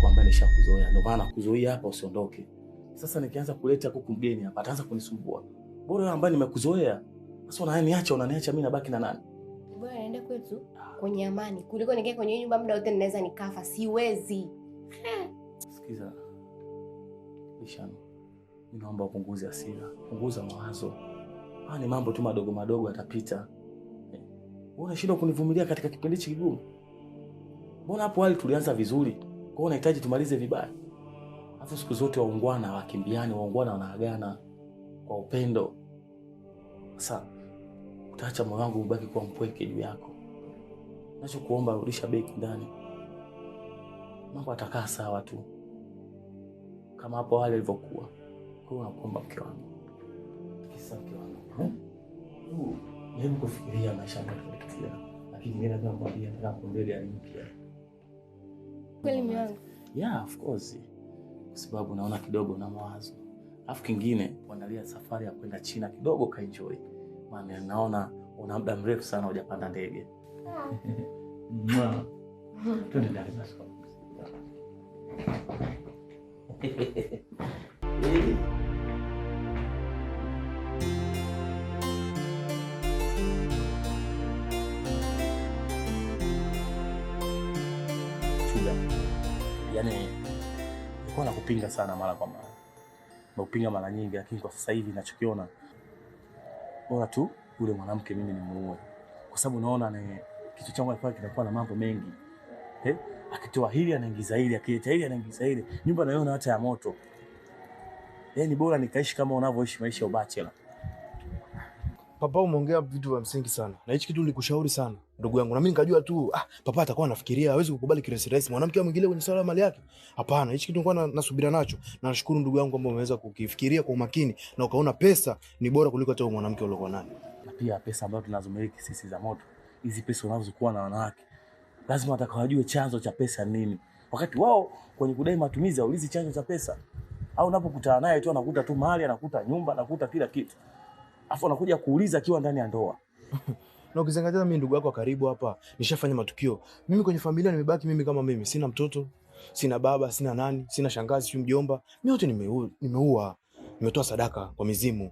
kuku ambaye nishakuzoea. Ndio maana nakuzoea hapa usiondoke. Sasa nikianza kuleta kuku mgeni hapa ataanza kunisumbua. Bora wewe ambaye nimekuzoea. Sasa unaniacha mimi nabaki na nani? Bora naenda kwetu kwenye amani kuliko nikae kwenye nyumba muda wote ninaweza nikafa. Siwezi. Sikiza. Ishani. Mimi naomba upunguze hasira, punguza mawazo. Haya ni mambo tu madogo madogo yatapita. Wewe unashindwa kunivumilia katika kipindi hiki kigumu. Mbona hapo hali tulianza vizuri? Kwa hiyo unahitaji tumalize vibaya? Hapo siku zote waungwana wakimbiani, waungwana wanaagana kwa upendo. Sasa utaacha moyo wangu ubaki kwa mpweke juu yako. Nachokuomba rudisha beki ndani. Mambo atakaa sawa tu. Kama hapo hali ilivyokuwa. Kwa hiyo nakuomba mke wangu. Kisa mke wangu. Hebu kufikiria maisha yangu tukifikiria. Lakini mimi nataka kumwambia nataka kuendelea mpya. Kweli mume wangu? Yeah, of course. Kwa sababu naona kidogo na mawazo. Alafu kingine kuandalia safari ya kwenda China kidogo kaenjoy. Maana naona una muda mrefu sana hujapanda ndege. Twende ndani basi. Yaani nilikuwa nakupinga sana mara kwa mara. Nakupinga mara nyingi, lakini kwa sasa hivi ninachokiona bora tu yule mwanamke mimi nimuoe. Kwa sababu naona ni kitu changu hapa kinakuwa na mambo mengi. Akitoa hili anaingiza hili, akileta hili anaingiza hili. Nyumba naiona hata ya moto. Yaani bora nikaishi kama unavyoishi maisha ya bachelor. Papa, umeongea vitu vya msingi sana. Na hichi kitu nilikushauri sana, ndugu yangu. Na mimi nikajua tu, papa atakuwa anafikiria, hawezi kukubali kirahisi rahisi mwanamke mwingine kwenye swala la mali yake. Hapana, hichi kitu nilikuwa nasubira nacho. Na nashukuru ndugu yangu kwamba umeweza kukifikiria kwa umakini na ukaona pesa ni bora kuliko hata mwanamke uliokuwa naye. Na pia pesa ambazo tunazomiliki sisi za moto, hizi pesa unazokuwa na wanawake, lazima watakawajue chanzo cha pesa nini. Wakati wao kwenye kudai matumizi haulizi chanzo cha pesa. Au unapokutana naye tu anakuta tu mali, anakuta nyumba, anakuta kila kitu. Afu anakuja kuuliza akiwa ndani ya ndoa. Na ukizingatia mimi ndugu yako karibu hapa, nishafanya matukio. Mimi kwenye familia nimebaki mimi kama mimi, sina mtoto, sina baba, sina nani, sina shangazi, sina mjomba. Mimi wote nimeua. Nimetoa sadaka kwa mizimu.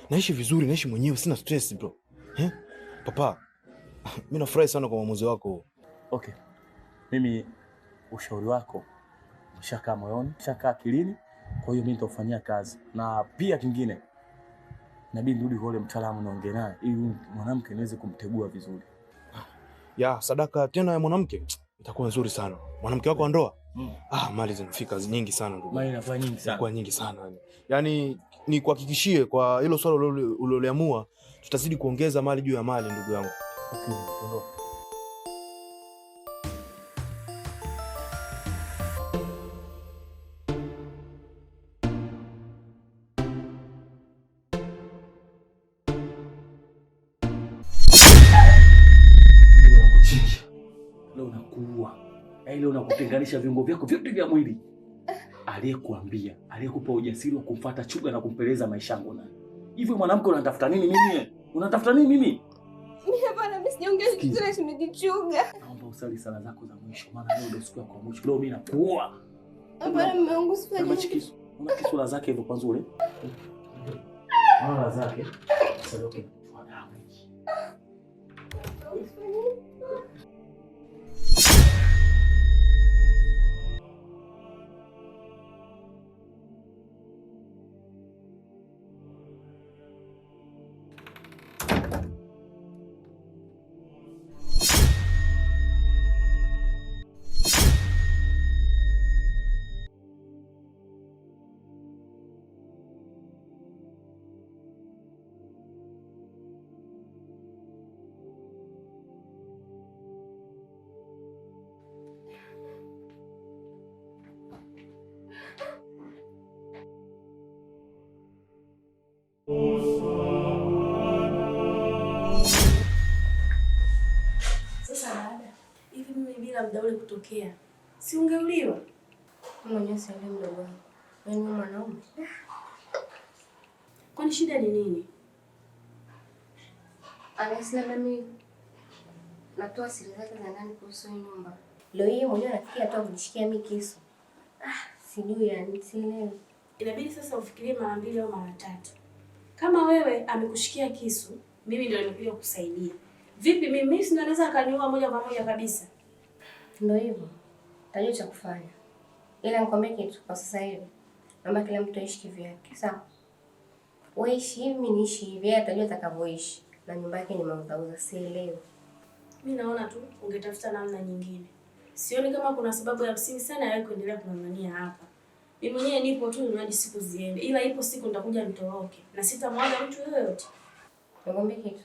Naishi vizuri, naishi mwenyewe, sina stress bro. Papa, mimi nafurahi sana kwa uamuzi wako. Okay. Mimi ushauri wako ushakaa moyoni, ushakaa akilini, kwa hiyo mimi nitafanyia kazi. Na pia kingine inabidi nirudi kwa yule mtaalamu naongee naye ili mwanamke niweze kumtegua vizuri. Ya, sadaka tena ya mwanamke itakuwa nzuri sana. Mwanamke wako wa ndoa? Mali zinafika nyingi sana ndugu. Mali inakuwa nyingi sana. Kwa nyingi sana. Yaani ni kuhakikishie kwa hilo swala uliloliamua tutazidi kuongeza mali juu ya mali ndugu yangu. Okay, ndio. Leo nakuua. Leo nakutenganisha viungo vyako vyote vya mwili. Aliyekuambia, aliyekupa ujasiri wa kumfuata Chuga na kumpeleza maisha yangu na. Hivi mwanamke unatafuta nini mimi? Unatafuta nini mimi? Mimi hapana, mimi sijaongea kitu na Chuga. Naomba usali sala zako za mwisho maana leo ndio siku yako ya mwisho. Leo mimi nakuua. Hapana, mume wangu sifanye. Una kisura zake hivyo kwa nzuri. Sura zake. Sasa okay. Sasa dada, hivi mimi bila muda ule kutokea, si ungeuliwa? Mwenyewe si ndio mdogo wangu. Wewe ni mwanaume. Kwani shida ni nini? Anasema mimi natoa siri zake za ndani kuhusu nyumba. Leo hii mwenyewe anafikia hata kunishikia mimi kisu. Sijui yani, sielewi. Inabidi sasa ufikirie mara 2 au mara 3. Kama wewe amekushikia kisu, mimi ndio nimekuja kukusaidia. Vipi mimi si naweza akaniua moja kwa moja kabisa? Ndio hivyo. Tajua cha kufanya. Ila nikwambie kitu kwa sasa hivi. Naomba kila mtu aishi kivyake, sawa? Wewe ishi hivi, mimi niishi hivi, yeye atajua atakavyoishi. Na nyumba yake ni mauzauza, sielewi. Mimi naona tu ungetafuta namna nyingine. Sioni kama kuna sababu ya msingi sana ya kuendelea kung'ang'ania hapa. Mimi mwenyewe nipo tu hadi siku ziende. Ila ipo siku nitakuja nitoroke na sitamwaga mtu yoyote. Nikwambie kitu.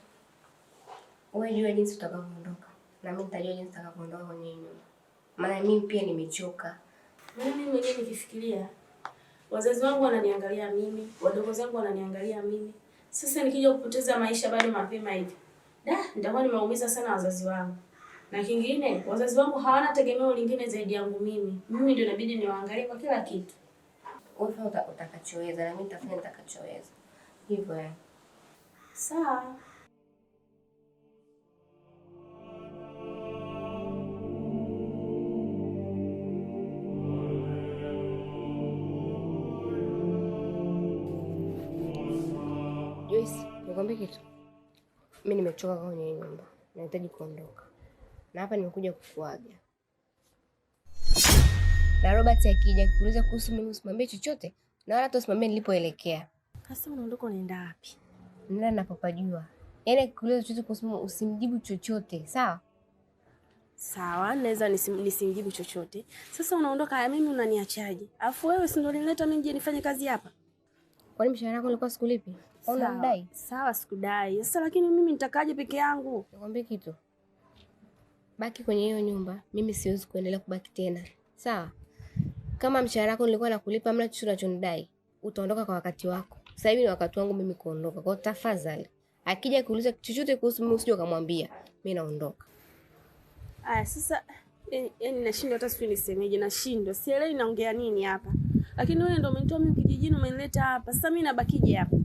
Wewe jua jinsi utakavyoondoka. Na mimi nitajua jinsi utakavyoondoka kwenye nyumba. Maana mimi pia nimechoka. Mimi mwenyewe nikifikiria wazazi wangu wananiangalia mimi, wadogo zangu wananiangalia mimi. Sasa nikija kupoteza maisha bado mapema hivi. Nitakuwa nimeumiza sana wazazi wangu. Na kingine, wazazi wangu hawana tegemeo lingine zaidi yangu mimi. Mimi ndio inabidi niwaangalie kwa kila kitu. Wewe utakachoweza na mimi nitafanya nitakachoweza. Hivyo yani. Sawa. Joyce, nikwambie kitu. Mimi nimechoka kwenye nyumba. Nahitaji kuondoka. Na hapa nimekuja kukuaga. Na Robert akija kuuliza kuhusu mimi usimwambie chochote na wala hata usimwambie nilipoelekea. Sasa unaondoka unaenda wapi? Nenda napopajua. Yaani akikuuliza chochote kuhusu mimi usimjibu chochote, sawa? Sawa, naweza nisimjibu chochote. Sasa unaondoka ya mimi unaniachaje? Alafu wewe si ndio unileta mimi nje nifanye kazi hapa? Kwani mshahara wako ulikuwa sikulipi? Au unamdai? Sawa, sikudai. Sasa lakini mimi nitakaje peke yangu? Nikwambie kitu. Baki kwenye hiyo nyumba, mimi siwezi kuendelea kubaki tena. Sawa? Kama mshahara wako nilikuwa nakulipa mna chochote unachonidai, utaondoka kwa wakati wako. Sasa hivi ni wakati wangu mimi kuondoka. Kwa hiyo tafadhali, akija kuuliza chochote kuhusu mimi usije ukamwambia mimi naondoka. Aya, sasa yani nashindwa hata sijui nisemeje, nashindwa. Sielewi naongea nini hapa. Lakini wewe ndio umenitoa mimi kijijini umenileta hapa. Sasa mimi nabakije hapa?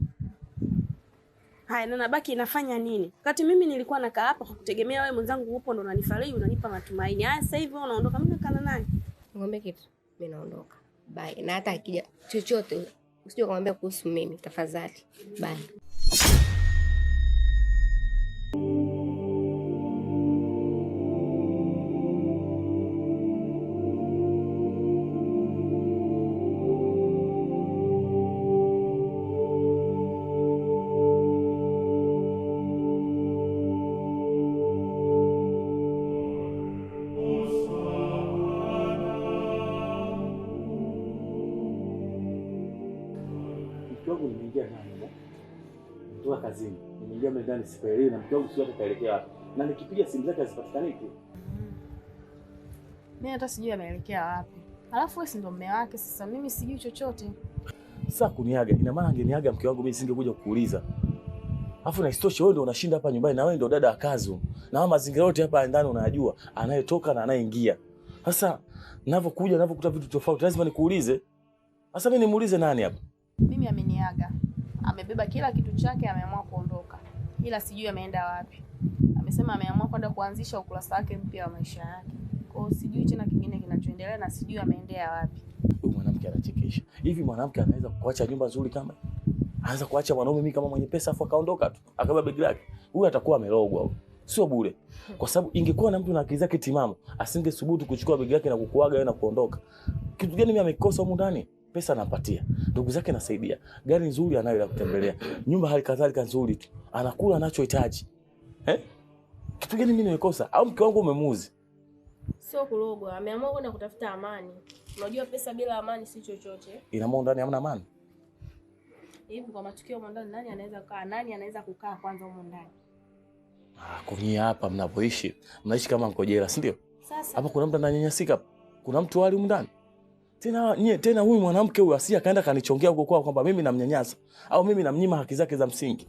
Haya, na nabaki nafanya nini? Wakati mimi nilikuwa nakaa hapa kwa kutegemea wewe mwenzangu upo ndo unanifariji, unanipa matumaini. Haya, sasa hivi wewe unaondoka, mimi nakaa na nani? Ngombe kitu, mimi naondoka. Bye. Na hata akija chochote usije kumwambia kuhusu mimi tafadhali. Bye. Nimeingia ndani kutoka kazini, nimeingia ndani sipaelewi na mke wangu sio ataelekea wapi, na nikipiga simu zake hazipatikani tu. Mimi hata sijui ameelekea wapi. Alafu wewe si ndo mume wake, sasa mimi sijui chochote. Sasa kuniaga, ina maana angeniaga mke wangu mimi singekuja kukuuliza. Alafu na isitoshe wewe ndio unashinda hapa nyumbani na wewe ndio dada wa kazi. Na mazingira yote hapa ndani unayajua, anayetoka na anayeingia. Sasa ninavyokuja ninavyokuta vitu tofauti lazima nikuulize. Sasa mimi nimuulize nani hapa? Mimi ameniaga. Amebeba kila kitu chake, ameamua kuondoka. Ila sijui ameenda wapi. Amesema ameamua kwenda kuanzisha ukurasa wake mpya wa maisha yake. Kwa hiyo sijui tena kingine kinachoendelea na sijui ameendea wapi. Huyu mwanamke anachekesha. Hivi mwanamke anaweza kuacha nyumba nzuri kama? Anaweza kuacha mwanaume mimi kama mwenye pesa afu akaondoka tu. Akabeba begi lake. Huyu atakuwa amerogwa huyo. Sio bure. Kwa sababu ingekuwa na mtu na akili zake timamu, asingesubutu kuchukua begi lake na kukuaga wewe na kuondoka. Kitu gani mimi amekosa huko ndani? Pesa anampatia, ndugu zake nasaidia, gari nzuri anayo ya kutembelea, nyumba hali kadhalika nzuri tu, anakula anachohitaji. Kitu gani mimi nimekosa? Au mke wangu umemuuzi? Sio kurogwa, ameamua kwenda kutafuta amani. Unajua pesa bila amani si chochote. Ina maana ndani hamna amani. Hivi kwa matukio huko ndani nani anaweza kukaa? Nani anaweza kukaa kwanza huko ndani? Kuni hapa mnapoishi, mnaishi kama mkojela, si ndio? Sasa hapa kuna mtu ananyanyasika, kuna mtu wali huko ndani. Tena huyu mwanamke huyu asia kaenda kanichongea huko kwamba mimi namnyanyasa au mimi namnyima haki zake za msingi.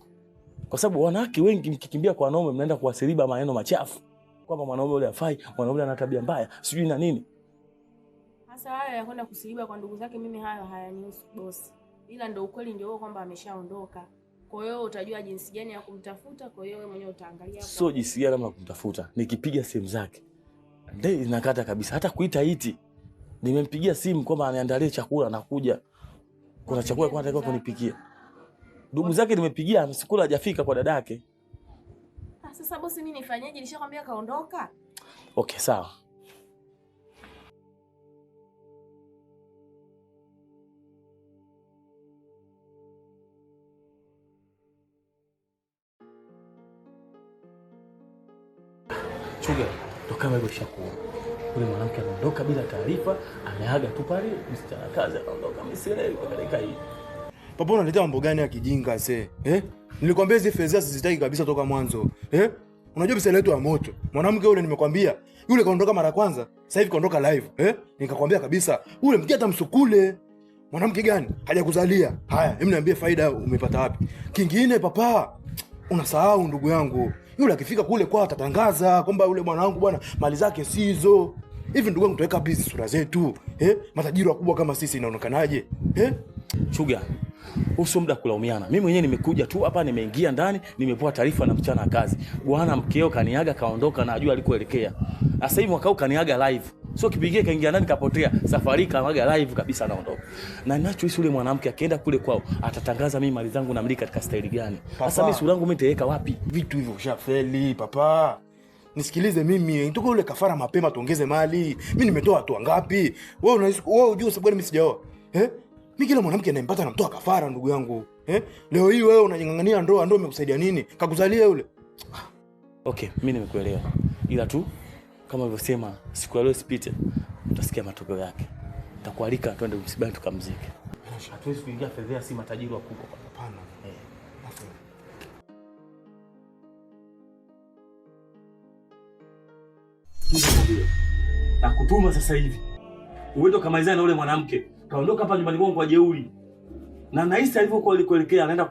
Kwa sababu wanawake wengi mkikimbia kwa wanaume mnaenda kuwasiliba maneno machafu kwamba mwanaume yule hafai, mwanaume ana tabia mbaya, sijui na nini. Sasa haya ya kwenda kusiliba kwa ndugu zake mimi hayo hayanihusu bosi. Ila ndio ukweli ndio kwamba ameshaondoka. Kwa hiyo utajua jinsi gani ya kumtafuta, kwa hiyo wewe mwenyewe utaangalia hapo. Sio jinsi gani ya kumtafuta. Nikipiga simu zake. Ndio inakata kabisa hata kuita iti. Nimempigia simu kwamba aniandalie chakula nakuja. Kuna chakula kwa anataka kunipikia. Ndugu zake nimepigia amesikula hajafika kwa dadake. Sasa bosi mimi nifanyaje? Nishakwambia kaondoka. Okay, sawa. Chuga, ndo kama hivyo shakuwa. Yule mwanamke anaondoka bila taarifa, ameaga tu pale, msichana kazi anaondoka. Msielewi katika hii. Papa unaleta mambo gani ya kijinga se? Nilikwambia hizi fedha sizitaki kabisa toka mwanzo. Unajua bisa letu ya moto. Mwanamke yule nimekwambia, yule kaondoka mara kwanza, sasa hivi kaondoka live. Nikakwambia kabisa, yule mkia hata msukule. Mwanamke gani? Hajakuzalia. Haya, hebu niambie faida umepata wapi? Kingine papa, unasahau ndugu yangu. Yule akifika kule kwao atatangaza kwamba yule bwana wangu bwana mali zake sizo. Hivi ndugu yangu tuweka busy sura zetu. Matajiri wakubwa kama sisi inaonekanaje? Chuga, uso muda kulaumiana. Mimi mwenyewe nimekuja tu hapa, nimeingia ndani, nimepewa taarifa na mchana wa kazi. Bwana mkeo kaniaga kaondoka na ajua alikoelekea. Sasa hivi mwakao kaniaga live. Sio kipigie kaingia ndani kapotea. Safari kaniaga live kabisa anaondoka. Na ninachohisi yule mwanamke akienda kule kwao atatangaza mimi mali zangu namiliki katika staili gani. Sasa mimi sura yangu mimi nitaweka wapi? Vitu hivyo ushafeli papa. Nisikilize mimi, nitoka ule kafara mapema tuongeze mali. Mimi nimetoa watu wangapi? Wewe unajua sababu mimi sijaoa. Mimi kila mwanamke anayempata namtoa kafara ndugu yangu. Leo hii wewe unajingangania ndoa imekusaidia nini? Kakuzalia yule. Okay, mimi nimekuelewa. Ila tu kama ulivyosema siku ya leo sipite, utasikia matokeo yake. Nitakualika twende msibani tukamzike. Hatuwezi kuingia fedha si matajiri wakubwa. Hapana. Na kutuma sasa hivi. Uende kamalizana na yule mwanamke. Kaondoka hapa nyumbani kwangu kwa jeuri. Na nahisi alivyokuwa alikoelekea anaenda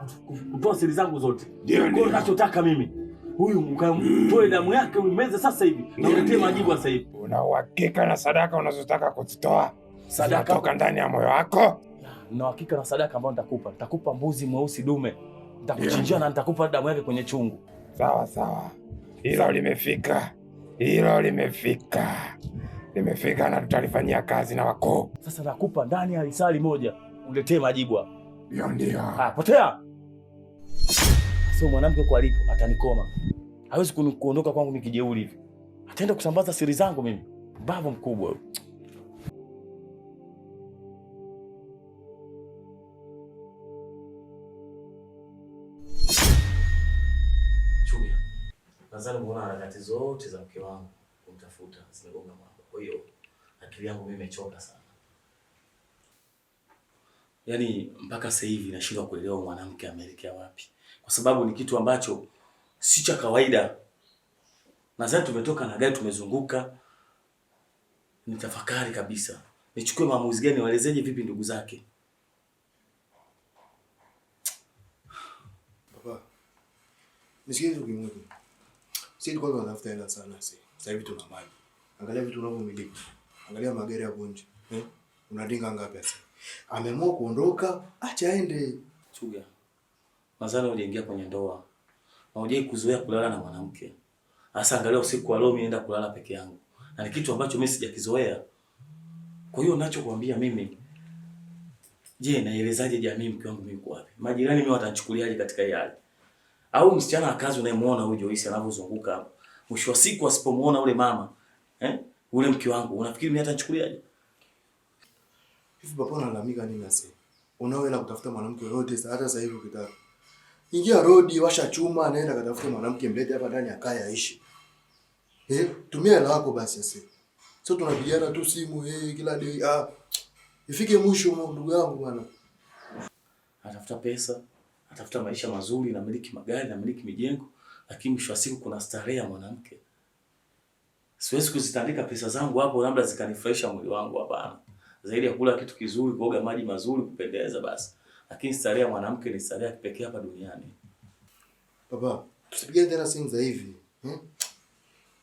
kutoa siri zangu zote. Ndio ninachotaka mimi. Huyu mkamtoe damu yake uimeze sasa hivi. Na uletee majibu sasa hivi. Una uhakika na sadaka unazotaka kuzitoa? Sadaka kutoka ndani ya moyo wako? Na uhakika na sadaka ambayo nitakupa. Nitakupa mbuzi mweusi dume. Nitakuchinjia na nitakupa damu yake kwenye chungu. Sawa sawa. Hilo limefika. Hilo limefika. Limefika na tutalifanyia kazi na wako. Sasa nakupa ndani ya risali moja. Uletee majibu hapo. Ndio. Potea. Sio mwanamke kwa alipo atanikoma. Hawezi kuondoka kwangu nikijeuri hivi. Ataenda kusambaza siri zangu mimi. Baba mkubwa huyo. Chumia. Nadhani muona harakati zote za mke wangu kumtafuta zimegonga mwamba. Kwa hiyo akili yangu mimi imechoka sana. Yaani mpaka sasa hivi nashindwa kuelewa mwanamke ameelekea wapi. Kwa sababu ni kitu ambacho si cha kawaida. Nadhani tumetoka na gari tumezunguka. Nitafakari kabisa. Nichukue maamuzi gani, waelezeje vipi ndugu zake? Papa. Nisikilize ukimwona. Sisi kwanza tunatafuta hela sana sasa. Sasa hivi tuna mali. Angalia vitu unavyomiliki. Angalia magari ya bonje. Unadinga ngapi sasa? Ameamua kuondoka, acha aende. Chuga. Mazana uliingia kwenye ndoa. Na hujai kuzoea kulala na mwanamke. Sasa angalia usiku wa leo mimi naenda kulala peke yangu. Na ni kitu ambacho mimi sijakizoea. Kwa hiyo ninachokuambia mimi, je, naelezaje jamii mke wangu mimi kwa wapi? Majirani mimi watanichukuliaje katika hii hali? Au msichana wa kazi unayemuona huyo Joyce anavyozunguka hapo. Mwisho wa siku asipomuona ule mama, ule mke wangu, unafikiri mimi atanichukuliaje? Hivi papa unalalamika nini sasa? Unaoenda kutafuta mwanamke yote hata sasa hivi ukitaka. Ingia rodi, washa chuma, naenda katafuta mwanamke mlete hapa ndani akae aishi. Tumia hela yako basi sasa. Sio tunapigiana tu simu kila day. Ifike mwisho ndugu yangu bwana. Atafuta pesa, atafuta maisha mazuri, na miliki magari, na miliki mijengo, lakini mwisho wa siku kuna starehe ya mwanamke. Siwezi kuzitandika pesa zangu hapo labda zikanifurahisha mwili wangu, hapana. Zaidi ya kula kitu kizuri, kuoga maji mazuri, kupendeza basi. Lakini starehe ya mwanamke ni starehe ya kipekee hapa duniani. Baba, tusipigane tena simu za hivi.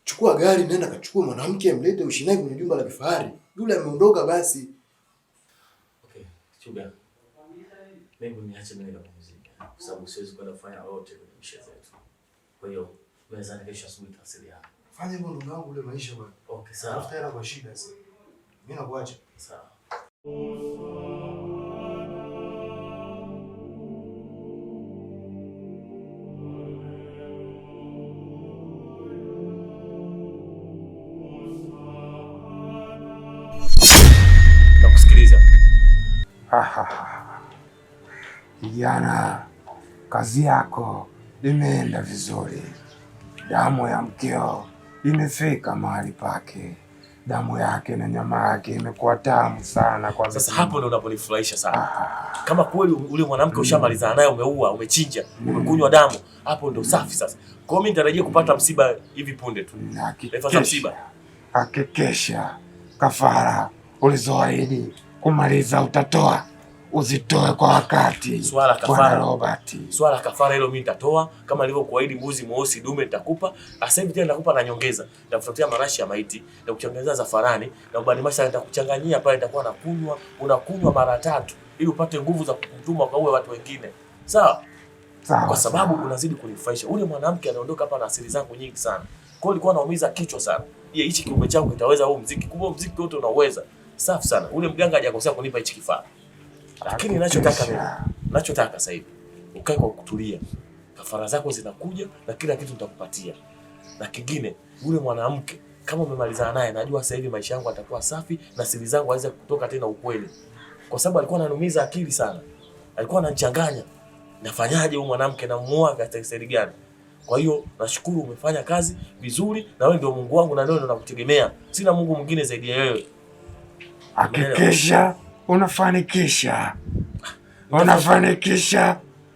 Chukua gari nenda kachukua mwanamke mlete ushinae kwenye jumba la kifahari. Yule ameondoka basi. Okay, Chuga. Mimi niache mimi nikapumzike. Kwa sababu siwezi kwenda kufanya lolote kwenye maisha yetu. Kwa hiyo, naweza kesho asubuhi tafsiri yangu. Fanya hivyo ndugu yangu ule maisha bwana. Okay, sawa. Tafuta hela kwa shida sasa. Mimi nakuacha. Sawa. Nakusikiliza. Kijana, kazi yako imeenda vizuri. Damu ya mkeo imefika mahali pake. Damu yake na nyama yake imekuwa tamu sana kwa sasa. Hapo ndo unaponifurahisha sana. Kama kweli ule mwanamke ushamalizana naye, umeua, umechinja, umekunywa damu, hapo ndo safi sasa. Kwa hiyo mimi nitarajia kupata msiba hivi punde tu. Hakikisha kafara ulizoahidi kumaliza utatoa, uzitoe kwa wakati. Swala kafara Robert. Swala kafara hilo mimi nitatoa kama nilivyokuahidi, mbuzi mweusi dume nitakupa. Sasa hivi tena nitakupa na nyongeza. Nitakufuatia marashi ya maiti, nitakuchanganyia zafarani na ubani masha, nitakuchanganyia pale, nitakuwa nakunywa, unakunywa mara 3 ili upate nguvu za kutuma kwa watu wengine. Sawa? Sawa. Kwa sababu unazidi kunifurahisha. Ule mwanamke anaondoka hapa na asili zangu nyingi sana. Kwa hiyo nilikuwa naumiza kichwa sana. Yeye hichi kiumbe changu kitaweza huu muziki. Kumbe muziki wote unaweza. Safi sana. Ule mganga hajakosea kunipa hichi kifaa. Lakini ninachotaka sasa hivi ukae kwa kutulia. Kafara zako zinakuja na kila kitu nitakupatia. Na kingine, yule mwanamke kama umemalizana naye, najua sasa hivi maisha yangu atakuwa safi na siri zangu hawezi kutoka tena ukweli. Kwa sababu alikuwa ananumiza akili sana. Alikuwa ananichanganya. Nafanyaje huyu mwanamke, namuoa katika siri gani? Kwa hiyo nashukuru umefanya kazi vizuri, na wewe ndio Mungu wangu na leo nakutegemea. Sina Mungu mwingine zaidi ya wewe. Hakikisha unafanikisha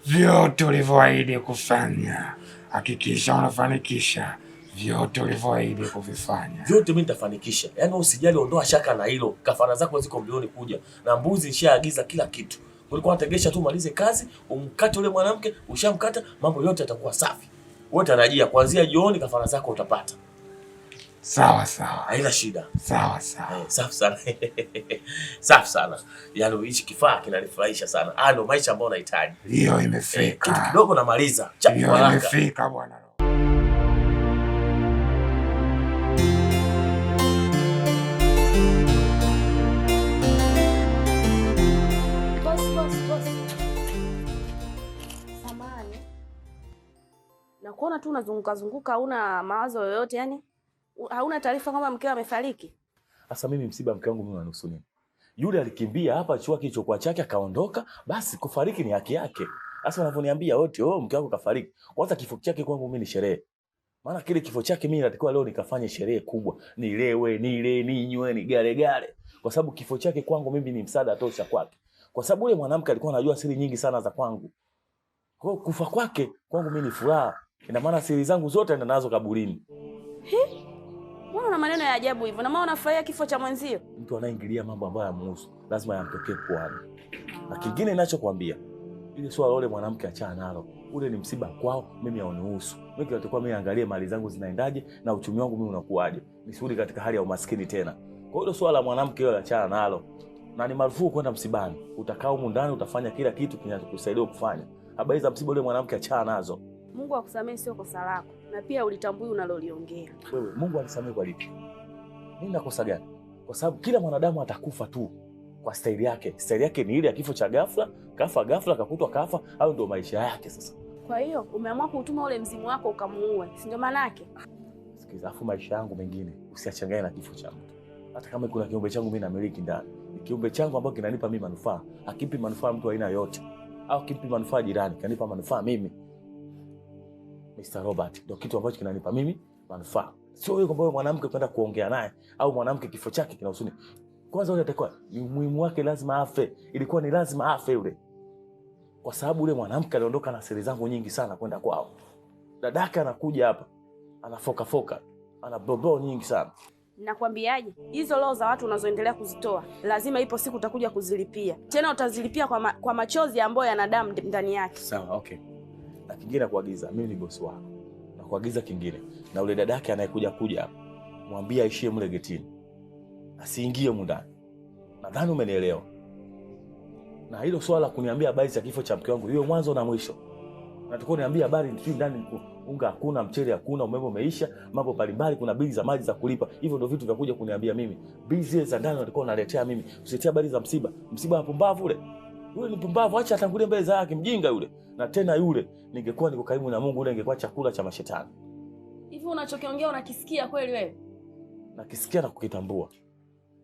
vyote ulivyoahidi kufanya. Hakikisha unafanikisha vyote ulivyoahidi kuvifanya. Vyote mimi nitafanikisha. Yaani usijali, ondoa shaka na hilo. Kafara zako ziko milioni kuja. Na mbuzi nishaagiza kila kitu. Ulikuwa unategesha tu malize kazi, umkate ule mwanamke, ushamkata, mambo yote yatakuwa safi. Wewe tarajia kuanzia jioni kafara zako utapata. Sawa. Haina shida. Sawa. Safi sana. Safi sana. Yaani hichi kifaa kinanifurahisha sana. Ndio maisha ambayo unahitaji. Hiyo imefika. Kitu kidogo namaliza. Hiyo imefika bwana. Samahani. Na kuona tu unazunguka hauna mawazo yoyote, yani hauna taarifa kwamba mkeo amefariki. Sasa mimi msiba mke wangu mimi nanusu nini? Yule alikimbia hapa chua kilichokuwa chake akaondoka, basi kufariki ni haki yake. Sasa unavyoniambia wote, mke wako kafariki. Kwanza kifo chake kwangu mimi ni sherehe. Maana kile kifo chake mimi natakiwa leo nikafanye sherehe kubwa. Nilewe, nile, ninywe, nigale. Kwa sababu kifo chake kwangu mimi ni msaada tosha kwake. Kwa sababu yule mwanamke alikuwa anajua siri nyingi sana za kwangu. Kwa hiyo kufa kwake kwangu mimi ni furaha. Ina maana siri zangu zote nenda nazo kaburini. Mbona una maneno ya ajabu hivyo? Na maana unafurahia kifo cha mwenzio? Mtu anaingilia mambo ambayo yamuhusu lazima yamtokee kwani. Na kingine ninachokuambia, ile swala yule mwanamke achana nalo. Ule ni msiba kwao, mimi haunihusu. Mimi natakuwa mimi angalie mali zangu zinaendaje na uchumi wangu mimi unakuaje. Nisirudi katika hali ya umaskini tena. Kwa hiyo swala la mwanamke yule achana nalo. Na ni marufuku kwenda msibani. Utakaa huko ndani utafanya kila kitu kinachokusaidia kufanya. Habari za msiba yule mwanamke achana nazo. Mungu akusamehe, sio kosa lako. Na pia ulitambui unaloliongea. Wewe Mungu anisamehe kwa lipi? Mimi nakosa gani? Kwa sababu kila mwanadamu atakufa tu kwa staili yake. Staili yake ni ile ya kifo cha ghafla, kafa ghafla, kakutwa kafa, au ndio maisha yake sasa. Kwa hiyo umeamua kuutuma ule mzimu wako ukamuue, si ndio maana yake? Sikiza, afu maisha yangu mengine usiachanganye na kifo cha mtu. Hata kama kuna kiumbe changu mimi namiliki ndani, ni kiumbe changu ambacho kinanipa mimi manufaa. Akipi manufaa mtu aina yote, au kipi manufaa jirani, kanipa manufaa mimi. Mr. Robert, ndio kitu ambacho kinanipa mimi manufaa. Sio wewe kwamba mwanamke kwenda kuongea naye au mwanamke kifo chake kinahusuni. Kwanza yule atakuwa ni muhimu wake, lazima afe. Ilikuwa ni lazima afe yule. Kwa sababu yule mwanamke aliondoka na siri zangu nyingi sana kwenda kwao. Dadaka anakuja hapa, anafoka, ana bobo nyingi sana. Nakwambiaje? Hizo roho za watu unazoendelea kuzitoa, lazima ipo siku utakuja kuzilipia. Tena utazilipia kwa machozi ambayo yana damu ndani yake. Sawa, okay. Na kingine nakuagiza, mimi ni bosi wako. Nakuagiza kingine. Na ule dadake anayekuja hapa, mwambie aishie mle getini. Asiingie ndani. Nadhani umenielewa. Na hilo swala kuniambia habari za kifo cha mke wangu, hiyo mwanzo na mwisho. Nataka uniambie habari tu ndani Unga hakuna, mchele hakuna, umeme umeisha, mambo mbalimbali, kuna bili za maji za kulipa. Hivyo ndio vitu vya kuja kuniambia mimi. Bili zile za ndani walikuwa wanaletea mimi. Usiletea habari za msiba. Msiba mpumbavu ule. Yule ni mpumbavu, acha atangulie mbele zake, mjinga yule. Na tena yule, ningekuwa niko karibu na Mungu, ule ingekuwa chakula cha mashetani. Hivi unachokiongea unakisikia kweli wewe? Nakisikia na kukitambua.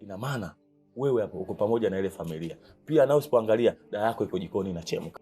Ina maana wewe hapo uko pamoja na ile familia. Pia na usipoangalia dada yako iko jikoni inachemka.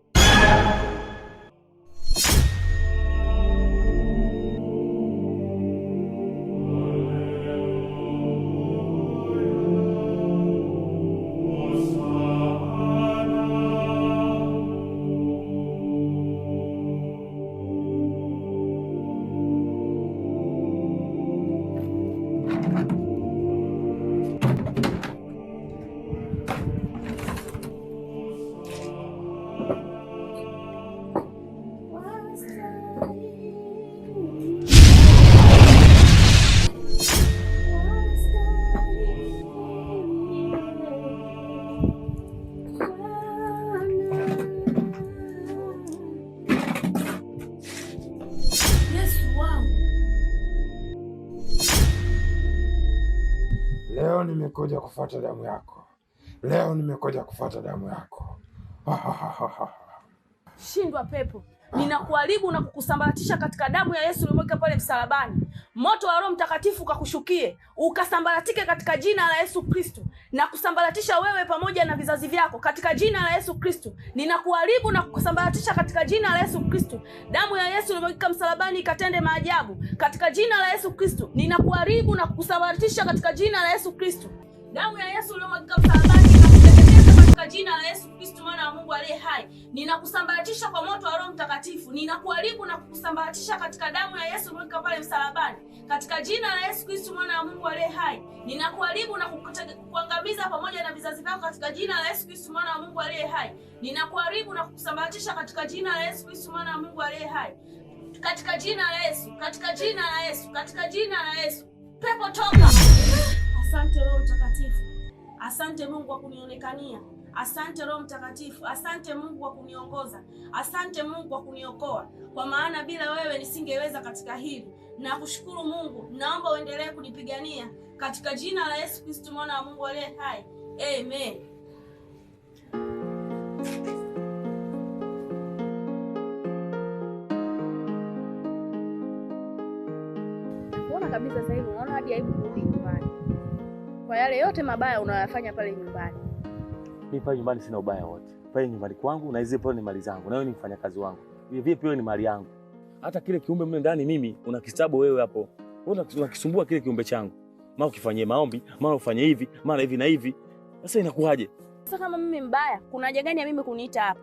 Leo nimekuja kufuata damu yako. Leo nimekuja kufuata damu yako. Shindwa pepo. Ninakuharibu na kukusambaratisha katika damu ya Yesu ulimweka pale msalabani. Moto wa Roho Mtakatifu ukakushukie, ukasambaratike katika jina la Yesu Kristo. Na kusambaratisha wewe pamoja na vizazi vyako katika jina la Yesu Kristo. Ninakuharibu na kukusambaratisha katika jina la Yesu Kristo. Damu ya Yesu ulimweka msalabani ikatende maajabu katika jina la Yesu Kristo. Ninakuharibu na kukusambaratisha katika jina la Yesu Kristo. Damu ya Yesu ulimweka msalabani ikakuteketeza katika jina la Yesu Kristo mwana wa Mungu aliye hai. Ninakusambaratisha kwa moto wa Roho Mtakatifu. Ninakuharibu na kukusambaratisha katika damu ya Yesu ulimweka pale msalabani katika jina la Yesu Kristo mwana wa Mungu aliye hai. Ninakuharibu na kukuangamiza pamoja na vizazi vyako katika jina la Yesu Kristo mwana wa Mungu aliye hai. Ninakuharibu na kukusambaratisha katika jina la Yesu Kristo mwana wa Mungu aliye hai. Katika jina la Yesu, katika jina la Yesu, katika jina la Yesu. Pepo toka. Asante Roho Mtakatifu. Asante Mungu kwa kunionekania. Asante Roho Mtakatifu. Asante Mungu kwa kuniongoza. Asante Mungu kwa kuniokoa. Kwa maana bila wewe nisingeweza katika hili. Na kushukuru Mungu. Naomba uendelee kunipigania katika jina la Yesu Kristo mwana wa Mungu aliye hai. Amen. Unaona kabisa sasa hivi unaona hadi aibu kurudi nyumbani. Kwa yale yote mabaya unayofanya pale nyumbani. Mimi pale nyumbani sina ubaya wote. Pale nyumbani kwangu na hizo pale ni mali zangu. Na wewe ni mfanyakazi wangu. Hivi pia ni mali yangu. Hata kile kiumbe mle ndani mimi unakistabu wewe hapo. Wewe unakisumbua kile kiumbe changu. Mara ukifanyie maombi, mara ufanye hivi, mara hivi na hivi. Sasa inakuaje? Sasa kama mimi mbaya, kuna haja gani ya mimi kuniita hapa?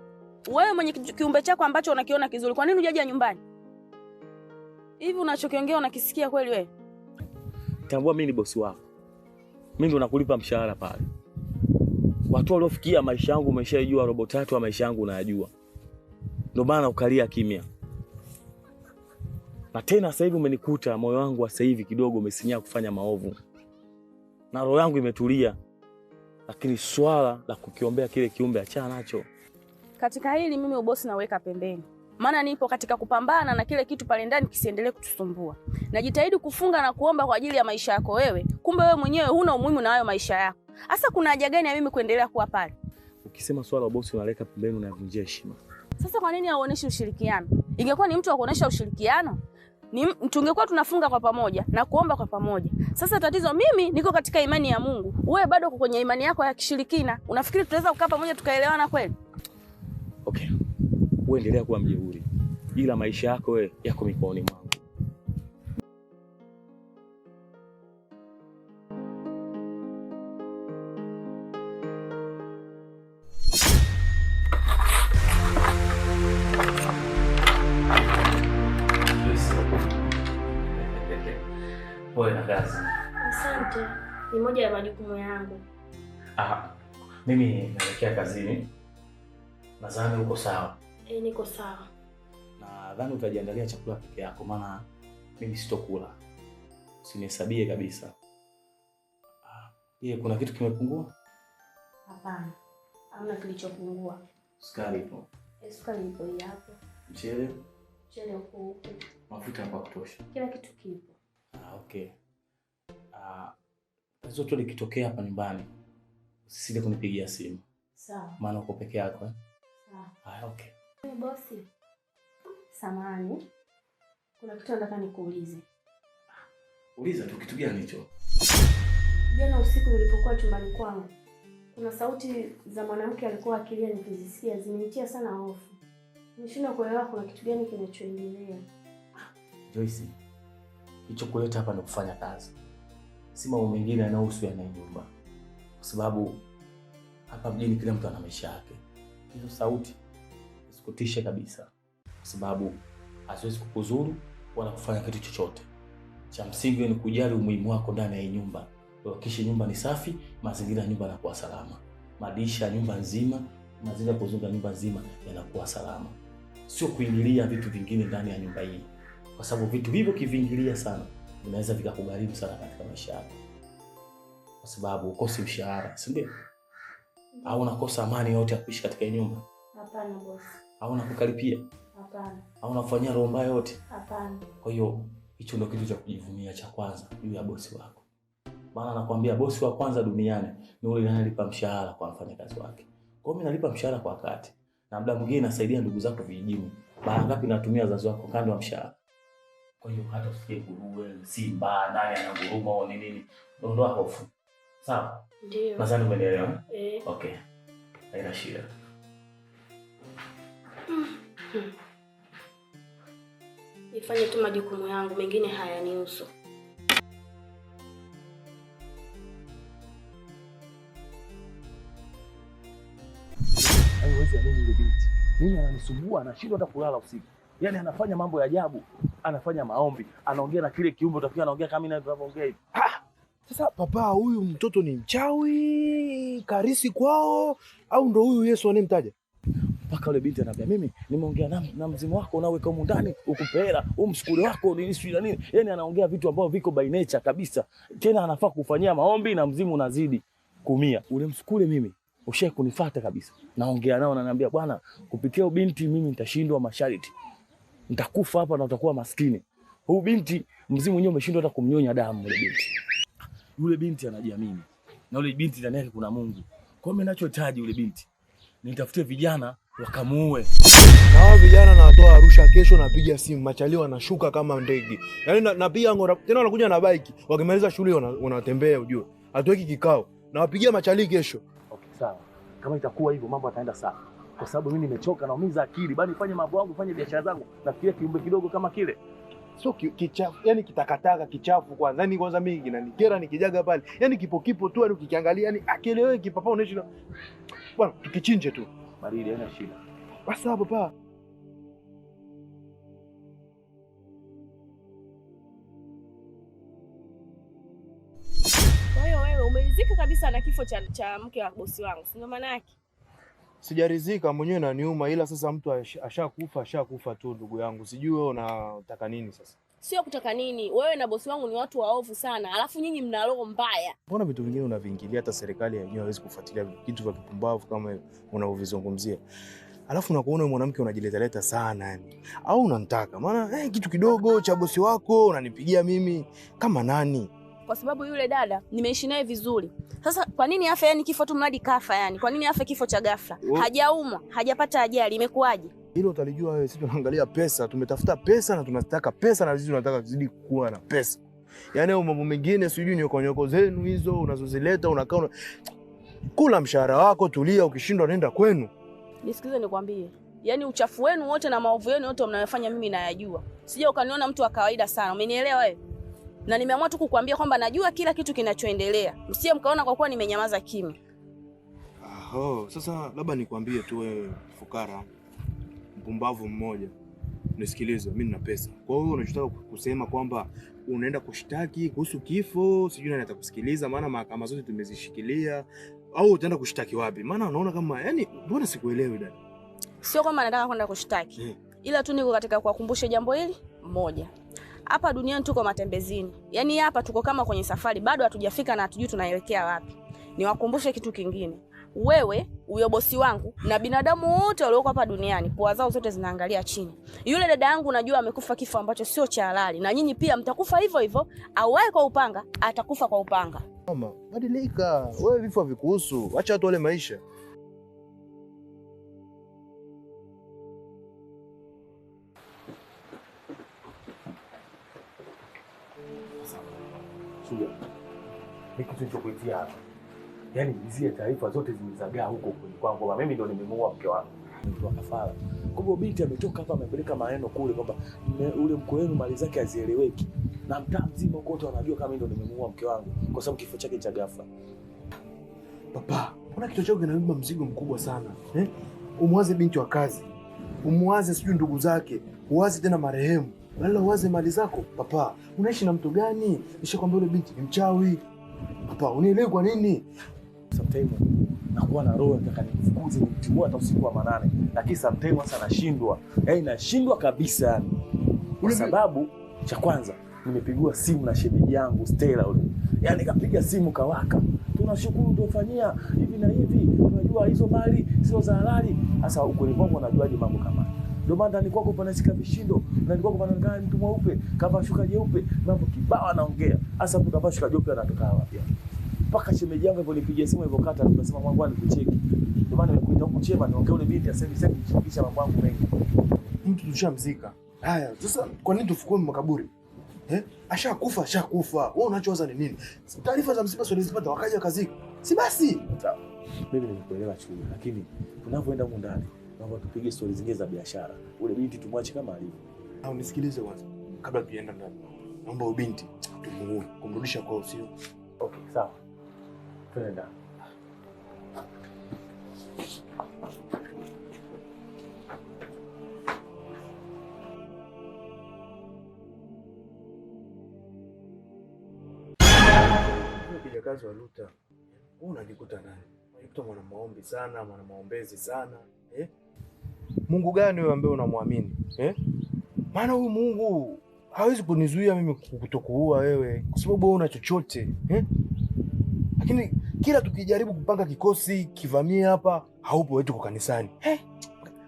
Wewe mwenye kiumbe chako ambacho unakiona kizuri, kwa nini hujaja nyumbani? Hivi unachokiongea unakisikia kweli wewe? Tambua mimi ni bosi wako. Mimi ndo nakulipa mshahara pale. Watu waliofikia maisha yangu umeshajua, robo tatu ya maisha yangu unayajua. Ndio maana ukalia kimya. Na tena sasa hivi umenikuta moyo wangu sasa hivi kidogo umesinya kufanya maovu. Na roho yangu imetulia. Lakini swala la kukiombea kile kiumbe achana nacho. Katika hili mimi ubosi naweka pembeni. Maana nipo katika kupambana na kile kitu pale ndani kisiendelee kutusumbua. Najitahidi kufunga na kuomba kwa ajili ya maisha yako wewe. Kumbe wewe mwenyewe huna umuhimu na hayo maisha yako. Sasa kuna haja gani ya mimi kuendelea kuwa pale? Ukisema swala la bosi unaleka pembeni unavunjia heshima. Sasa kwa nini hauoneshi ushirikiano? Ingekuwa ni mtu wa kuonesha ushirikiano, tungekuwa tunafunga kwa pamoja na kuomba kwa pamoja. Sasa tatizo mimi niko katika imani ya Mungu. Wewe bado uko kwenye imani yako ya kishirikina. Unafikiri tunaweza kukaa pamoja tukaelewana kweli? Okay. Wewe endelea kuwa mjeuri. Ila maisha yako wewe yako mikononi mwangu. Pole na kazi. Asante. Ni moja ya majukumu yangu. Mimi naelekea kazini. Nadhani uko sawa. Niko sawa. Nadhani utajiandalia chakula peke yako maana mimi sitokula. Usinihesabie kabisa. Kuna kitu kimepungua? Hapana. Hamna kilichopungua. Sukari ipo. Sukari ipo hapo. Mchele? mchele uko. Mafuta ya kutosha. Kila kitu kipo. Okay. Zote likitokea hapa nyumbani, usisite kunipigia simu. Sawa. Maana uko peke yako eh? Sawa. Okay. Bosi. Samahani. Kuna kitu nataka nikuulize. Uliza tu, kitu gani hicho? Jana usiku nilipokuwa chumbani kwangu, kuna sauti za mwanamke alikuwa akilia, nikizisikia zimenitia sana hofu. Nishindwa kuelewa kuna kitu gani kinachoendelea. Joyce, hicho kuleta hapa ni kufanya kazi. Si mambo mengine yanayohusu ya nyumba. Kwa sababu hapa mjini kila mtu ana maisha yake. Hizo sauti zisikutishe kabisa. Kwa sababu haziwezi kukuzuru wala kufanya kitu chochote. Cha msingi ni kujali umuhimu wako ndani ya nyumba. Hakikisha nyumba ni safi, mazingira ya nyumba yanakuwa salama. Madirisha ya nyumba nzima, mazingira ya kuzunguka nyumba nzima yanakuwa salama. Sio kuingilia vitu vingine ndani ya nyumba hii. Kwa sababu vitu hivyo kiviingilia sana, vinaweza vikakugharimu sana katika maisha yako. Kwa sababu ukosi mshahara, si ndio? Au unakosa amani yote ya kuishi katika nyumba? Hapana bosi. Au unakukaripia? Hapana. Au unafanyia roho mbaya yote? Hapana. Kwa hiyo hicho ndio kitu cha kujivunia cha kwanza juu ya bosi wako. Maana nakwambia bosi wa kwanza duniani ni yule anayelipa mshahara kwa mfanyakazi wake. Kwa hiyo mimi nalipa mshahara kwa wakati. Na muda mwingine nasaidia ndugu zako vijijini. Mara ngapi natumia wazazi wako kando ya mshahara? Kwa hiyo hata usikie nguruwe, simba, nani ananguruma au nini, ondoa hofu. Sawa? Ndio. Nadhani umeelewa? Eh. Okay. Haina shida. Nifanye tu majukumu yangu, mengine hayanihusu. Haiwezi amini ile binti. Mimi ananisumbua, anashindwa hata kulala usiku. Yaani anafanya mambo ya ajabu, anafanya maombi, anaongea na kile kiumbe utafikia anaongea kama mimi ninavyoongea hivi. Sasa papa, huyu mtoto ni mchawi karisi kwao au ndo huyu Yesu anemtaja? Mpaka yule binti anambia mimi nimeongea na mzimu wako unaweka huko ndani, ukupera, msukule wako ni sio na nini. Yaani anaongea vitu ambavyo viko by nature kabisa. Tena anafaa kufanyia maombi na mzimu unazidi kumia. Ule msukule mimi ushaye kunifuata kabisa. Naongea nao na ananiambia bwana, kupitia binti mimi nitashindwa masharti. Nitakufa hapa na utakuwa maskini. Huyu binti mzimu mwenyewe umeshindwa hata kumnyonya damu yule binti. Yule binti anajiamini. Na yule binti ndani yake kuna Mungu. Kwa hiyo mimi ninachohitaji yule binti, nitafutie vijana wakamuue. Na hao vijana nawatoa Arusha kesho, napiga simu machalio wanashuka kama ndege. Yaani napiga ngora tena wanakuja na bike. Wakimaliza shule wanatembea ujue. Hatuweki kikao. Na wapigia machalio kesho. Okay, sawa. Kama itakuwa hivyo mambo yataenda sawa. Kwa sababu mimi nimechoka, naumiza akili. Bali nifanye mambo yangu, fanye biashara zangu. Nafikiria kiumbe kidogo kama kile. Sio kichafu, yani kitakataka kichafu kwanza. Yaani kwanza mimi kinanikera nikijaga pale. Yaani kipo tu, yani ukikiangalia yani akieleweki papa unaisha. Bwana tukichinje tu. Baridi haina shida. Basi hapo papa. Kwa hiyo wewe umeridhika kabisa na kifo cha mke wa bosi wangu, si ndio maana yake? Sijaridhika, mwenyewe naniuma, ila sasa mtu ashakufa tu ndugu yangu. Sijui wewe unataka nini sasa? Sio kutaka nini. Wewe na bosi wangu ni watu waovu sana. Alafu nyinyi mna roho mbaya. Mbona vitu vingine unaviingilia, hata serikali yenyewe haiwezi kufuatilia kitu vya kipumbavu kama unavyovizungumzia. Alafu unakuona mwanamke unajiletaleta sana yani. Au unamtaka? Maana kitu kidogo cha bosi wako unanipigia mimi kama nani? Kwa sababu yule dada nimeishi naye vizuri. Sasa kwa nini afe yani kifo tu mradi kafa yani? Kwa nini afe kifo cha ghafla? Hajaumwa, hajapata ajali, imekuwaje? Hilo utalijua wewe. Sisi tunaangalia pesa, tumetafuta pesa na tunataka pesa na sisi tunataka kuzidi kuwa na pesa. Yaani mambo mengine sijui nyoko zenu hizo unazozileta, unakaa kula mshahara wako, tulia, ukishindwa nenda kwenu. Nisikize nikwambie. Yaani uchafu wenu wote na maovu yenu yote mnayofanya mimi nayajua. Sija ukaniona mtu wa kawaida sana. Umenielewa wewe? Na nimeamua tu kukuambia kwamba najua kila kitu kinachoendelea. Msije mkaona kwa kuwa nimenyamaza kimya. Sasa labda nikwambie tu wewe fukara mpumbavu mmoja. Nisikilize, mimi nina pesa. Kwa hiyo unachotaka kusema kwamba unaenda kushtaki kuhusu kifo, sijui nani atakusikiliza, maana mahakama zote tumezishikilia, au utaenda kushtaki wapi? Maana unaona kama yani mbona sikuelewi dada. Sio kama nataka kwenda kushtaki. Ila tu niko katika kuwakumbusha jambo hili moja. Hapa duniani tuko matembezini. Yaani hapa tuko kama kwenye safari, bado hatujafika na hatujui tunaelekea wapi. Niwakumbushe kitu kingine. wewe, huyo bosi wangu na binadamu wote walioko hapa duniani pua zao zote zinaangalia chini. Yule dada yangu najua amekufa kifo ambacho sio cha halali, na nyinyi pia mtakufa hivyo hivyo. Auaye kwa upanga atakufa kwa upanga. Mama, badilika. Wewe vifo havikuhusu. Acha watu wale maisha. Suga, kitu nilichokuitia hapa. Yaani hizi taarifa zote zimezagaa huko kwangu kwamba mimi ndo nimemuua mke wangu. Nilitoa kafara. Kwa hiyo binti ametoka hapa amepeleka maneno kule kwamba ule mke wenu mali zake hazieleweki. Na mtaa mzima wote wanajua kama mimi ndo nimemuua mke wangu kwa sababu kifo chake cha ghafla. Papa, mbona kichwa chako kinabeba mzigo mkubwa sana? Umwaze binti wa kazi. Umwaze sijui ndugu zake. Uwaze tena marehemu. Wala uwaze mali zako. Papa, unaishi na mtu gani? Nishakwambia yule binti ni mchawi. Papa, unielewi kwa nini? Sometimes nakuwa na roho nataka nifukuze nimtimue hata usiku wa manane. Lakini sometimes sasa nashindwa. Yaani nashindwa kabisa yani. Kwa sababu cha kwanza nimepigiwa simu na shemeji yangu Stella yule. Yaani kapiga simu kawaka. Tunashukuru tuofanyia hivi na hivi. Tunajua hizo mali sio za halali. Sasa ukweli wangu unajuaje mambo kama haya? Ndio maana ndani kwako panashika vishindo, ndani kwako panakaa mtu mweupe, kavaa shuka jeupe, mambo kibao anaongea. Sasa mtu kavaa shuka jeupe anatoka wapi? Mpaka shemeji yangu aliponipigia simu alipokata tukasema mwangu anikucheki. Ndio maana nimekuita huku Chema niongee ule binti aseme nishikisha mambo yangu mengi. Mtu tushamzika. Haya, sasa kwa nini tufukue makaburi? Ashakufa, ashakufa. Wewe unachowaza ni nini? Taarifa za msiba sio zipata wakaja kazika. Si basi? Sawa. Mimi nimekuelewa chuni, lakini tunapoenda huko ndani naomba tupige stori zingine za biashara. Ule binti tumwache kama alivyo. Au nisikilize kwanza kabla tujaenda ndani. Naomba ule binti tumuue, kumrudisha kwao sio? Okay, sawa. Twende ndani. Piga kazi wa Luta. Wewe unajikuta nani? Unajikuta mwana maombi sana, mwana maombezi sana. Mungu gani wewe ambaye unamwamini? Maana huyu Mungu hawezi kunizuia mimi kutokuua wewe kwa sababu wewe una chochote. Lakini kila tukijaribu kupanga kikosi kivamie hapa, haupo wetu kwa kanisani.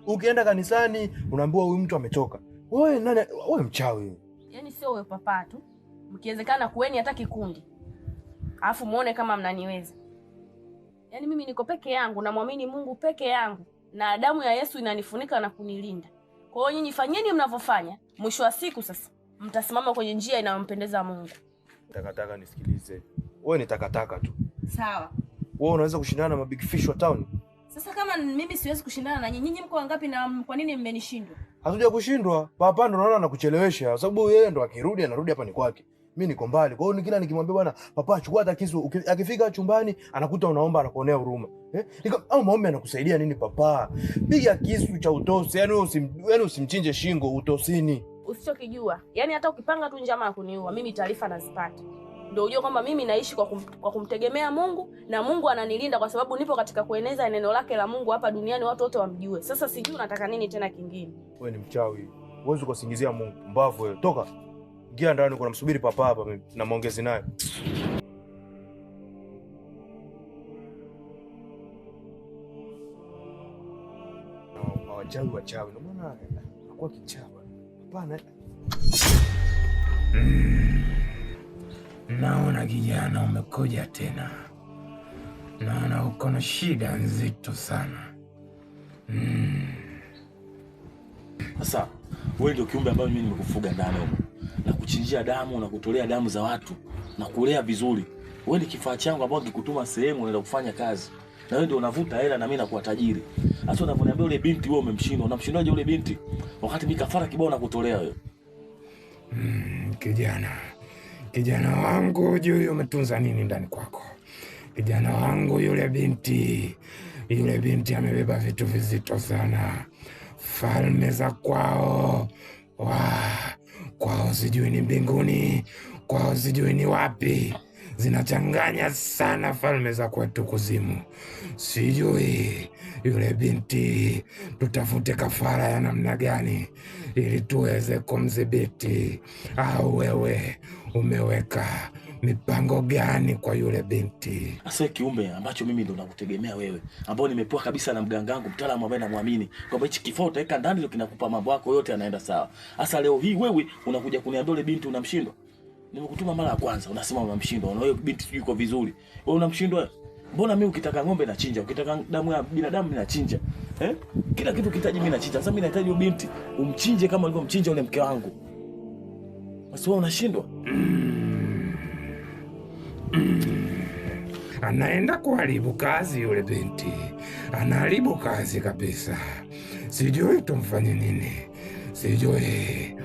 Ukienda kanisani unaambiwa huyu mtu ametoka. Wewe nani? Wewe mchawi. Yaani sio wewe papa tu. Mkiwezekana kueni hata kikundi. Alafu muone kama mnaniweza. Yaani mimi niko peke yangu na muamini Mungu peke yangu na damu ya Yesu inanifunika na kunilinda. Kwa hiyo nyinyi fanyeni mnavyofanya, mwisho wa siku sasa mtasimama kwenye njia inayompendeza Mungu. Takataka nisikilize. Wewe ni takataka tu. Sawa. Wewe unaweza kushindana na mabig fish wa town? Sasa kama mimi siwezi kushindana na nyinyi mko wangapi na kwa nini mmenishindwa? Hatuja kushindwa. Papa ndo naona anakuchelewesha kwa sababu yeye ndo akirudi anarudi hapa ni kwake. Mimi niko mbali. Kwa hiyo kila nikimwambia bwana, papa chukua hata kisu, akifika chumbani anakuta unaomba anakuonea huruma. Au maombi anakusaidia nini papa? Piga kisu cha utosi, yani usimchinje shingo utosini. Usichokijua. Yaani hata ukipanga tu njama ya kuniua, mimi taarifa nazipata. Ndio ujue kwamba mimi naishi kwa kumtegemea Mungu na Mungu ananilinda kwa sababu nipo katika kueneza neno lake la Mungu hapa duniani watu wote wamjue. Sasa sijui unataka nini tena kingine. Wewe ni mchawi. Huwezi kusingizia Mungu. Mbavu wewe. Toka. Ingia ndani kuna msubiri papa hapa mimi na maongezi naye. Wachawi. Ndio maana anakuwa kichawi. Hapana. Naona kijana umekuja tena. Naona uko na shida nzito sana. Sasa wewe ndio kiumbe ambaye mimi nimekufuga ndani huko. Na kuchinjia damu na kutolea damu za watu na kulea vizuri. Wewe ni kifaa changu ambao nikikutuma sehemu unaenda kufanya kazi. Na wewe ndio unavuta hela na mimi nakuwa tajiri. Sasa unaponiambia yule binti wewe umemshinda, unamshindaje yule binti? Wakati mimi kafara kibao nakutolea wewe. Kijana wangu huyo umetunza nini ndani kwako? Kijana wangu yule binti amebeba vitu vizito sana. Falme za kwao. Kwao sijui ni mbinguni, kwao sijui ni wapi. Zinachanganya sana falme za kwetu kuzimu. Sijui yule binti tutafute kafara ya namna gani ili tuweze kumdhibiti. Au wewe umeweka mipango gani kwa yule binti? Sasa kiumbe ambacho mimi ndo nakutegemea wewe, ambao nimepoa kabisa na mganga wangu mtaalamu ambaye namwamini kwamba hichi kifaa utaweka ndani ndio kinakupa mambo yako yote yanaenda sawa. Sasa leo hii wewe unakuja kuniambia yule binti unamshindwa? Nimekutuma mara ya kwanza unasema unamshindwa. Una wewe binti sijui uko vizuri. Wewe unamshindwa? Mbona mimi ukitaka ng'ombe nachinja, ukitaka damu ya binadamu ninachinja? Kila kitu kitaji mimi nachinja. Sasa mimi nahitaji yule binti umchinje kama ulivyomchinja yule mke wangu. Basi wewe unashindwa? Anaenda kuharibu kazi yule binti. Anaharibu kazi kabisa. Sijui tumfanye nini. Sijui.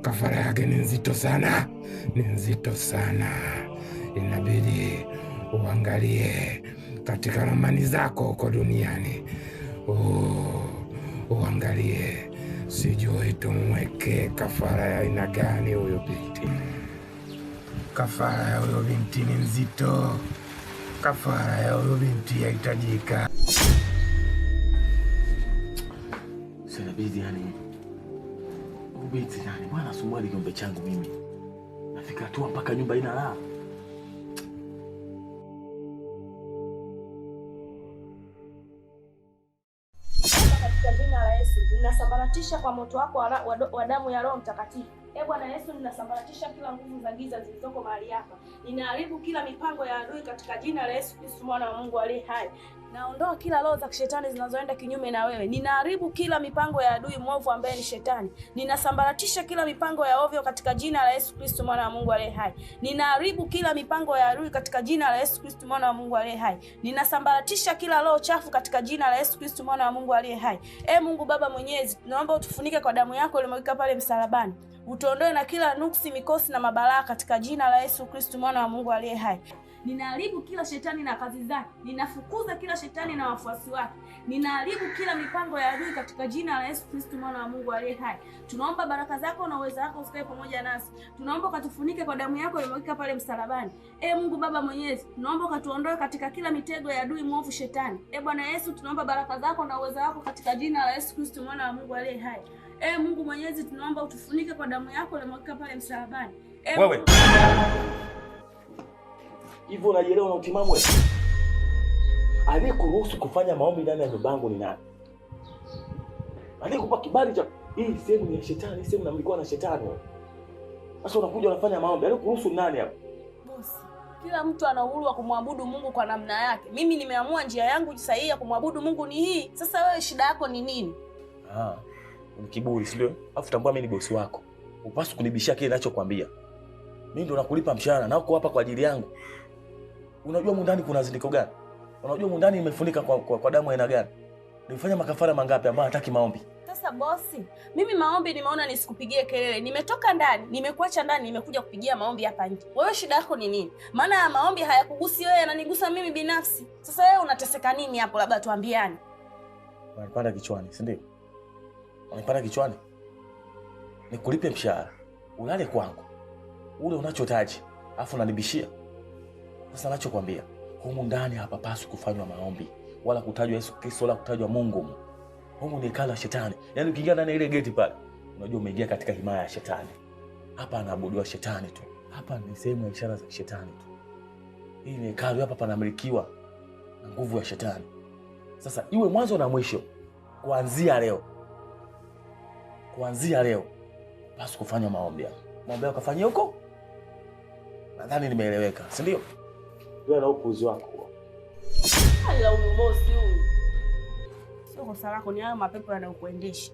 Kafara yake ni nzito sana. Ni nzito sana. Inabidi uangalie katika ramani zako huko duniani. Uangalie. Sijui tumweke kafara ya aina gani huyo binti. Kafara ya huyo binti ni nzito. Kafara ya huyo binti yahitajika. Sinabidi yani. Ubiti yani bwana asumbua kiombe changu mimi. Nafika tu mpaka nyumba ina raha. Katika jina la Yesu, ninasambaratisha kwa moto wako wa damu ya Roho Mtakatifu. Bwana Yesu, ninasambaratisha kila nguvu za giza zilizoko mahali hapa. Ninaharibu kila mipango ya adui katika jina la Yesu Kristo mwana wa Mungu aliye hai. Naondoa kila roho za kishetani zinazoenda kinyume na wewe. Ninaharibu kila mipango ya adui mwovu ambaye ni shetani. Ninasambaratisha kila mipango ya ovyo katika jina la Yesu Kristo mwana wa Mungu aliye hai. Ninaharibu kila mipango ya adui katika jina la Yesu Kristo mwana wa Mungu aliye hai. Ninasambaratisha kila roho chafu katika jina la Yesu Kristo mwana wa Mungu aliye hai. Mungu Baba Mwenyezi, naomba utufunike kwa damu yako iliyomwagika pale msalabani. Utuondoe na kila nuksi, mikosi na mabalaa katika jina la Yesu Kristo mwana wa Mungu aliye hai. Ninaharibu kila shetani na kazi zake. Ninafukuza kila shetani na wafuasi wake. Ninaharibu kila mipango ya adui katika jina la Yesu Kristo mwana wa Mungu aliye hai. Tunaomba baraka zako na uwezo wako usikae pamoja nasi. Tunaomba ukatufunike kwa damu yako iliyomwagika pale msalabani. Mungu Baba Mwenyezi, tunaomba ukatuondoe katika kila mitego ya adui mwovu shetani. Bwana Yesu, tunaomba baraka zako na uwezo wako katika jina la Yesu Kristo mwana wa Mungu aliye hai. Mungu Mwenyezi, tunaomba utufunike kwa damu yako iliyomwagika pale msalabani. Wewe hivyo unajielewa na utimamu wewe? Aliyekuruhusu kufanya maombi ndani ya nyumba yangu ni nani? Aliyekupa kibali cha hii sehemu ya shetani, hii sehemu inamilikiwa na shetani. Sasa unakuja unafanya maombi. Aliyekuruhusu nani hapo? Bosi, kila mtu ana uhuru wa kumwabudu Mungu kwa namna yake. Mimi nimeamua njia yangu sahihi ya kumwabudu Mungu ni hii. Sasa wewe shida yako ni nini? Ni kiburi, si ndio? Alafu tambua mimi ni bosi wako. Upaswi kunibishia kile ninachokuambia. Mimi ndo nakulipa mshahara na uko hapa kwa ajili yangu. Unajua mundani kuna zindiko gani? Unajua mundani imefunika kwa damu aina gani? Nilifanya makafara mangapi ambayo hataki maombi? Sasa bosi, mimi maombi nimeona nisikupigie kelele. Nimetoka ndani, nimekuacha ndani, nimekuja kupigia maombi hapa nje. Wewe shida yako ni nini? Maana ya maombi hayakugusi wewe, yananigusa mimi binafsi. Sasa wewe unateseka nini hapo, labda tuambiane. Unanipanda kichwani, si ndio? Unanipanda kichwani? Nikulipe mshahara. Ulale kwangu. Ule unachotaji, afu unanibishia. Sasa nachokwambia, humu ndani hapapaswi kufanywa maombi, wala kutajwa Yesu Kristo, wala kutajwa Mungu. Humu ni hekalu la shetani. Yaani ukiingia ndani ile geti pale, unajua umeingia katika himaya ya shetani. Hapa anaabudiwa shetani tu. Hapa ni sehemu ya ishara za shetani tu. Hii ni hekalu, hapa panamilikiwa na nguvu ya shetani. Sasa iwe mwanzo na mwisho, kuanzia leo basi kufanywa maombi. Maombi ukafanyia huko? Nadhani nimeeleweka, si ndio? Wewe na upuzi wako. Hala bosi huyu. Sio kosa lako, ni hayo mapepo yanayokuendesha.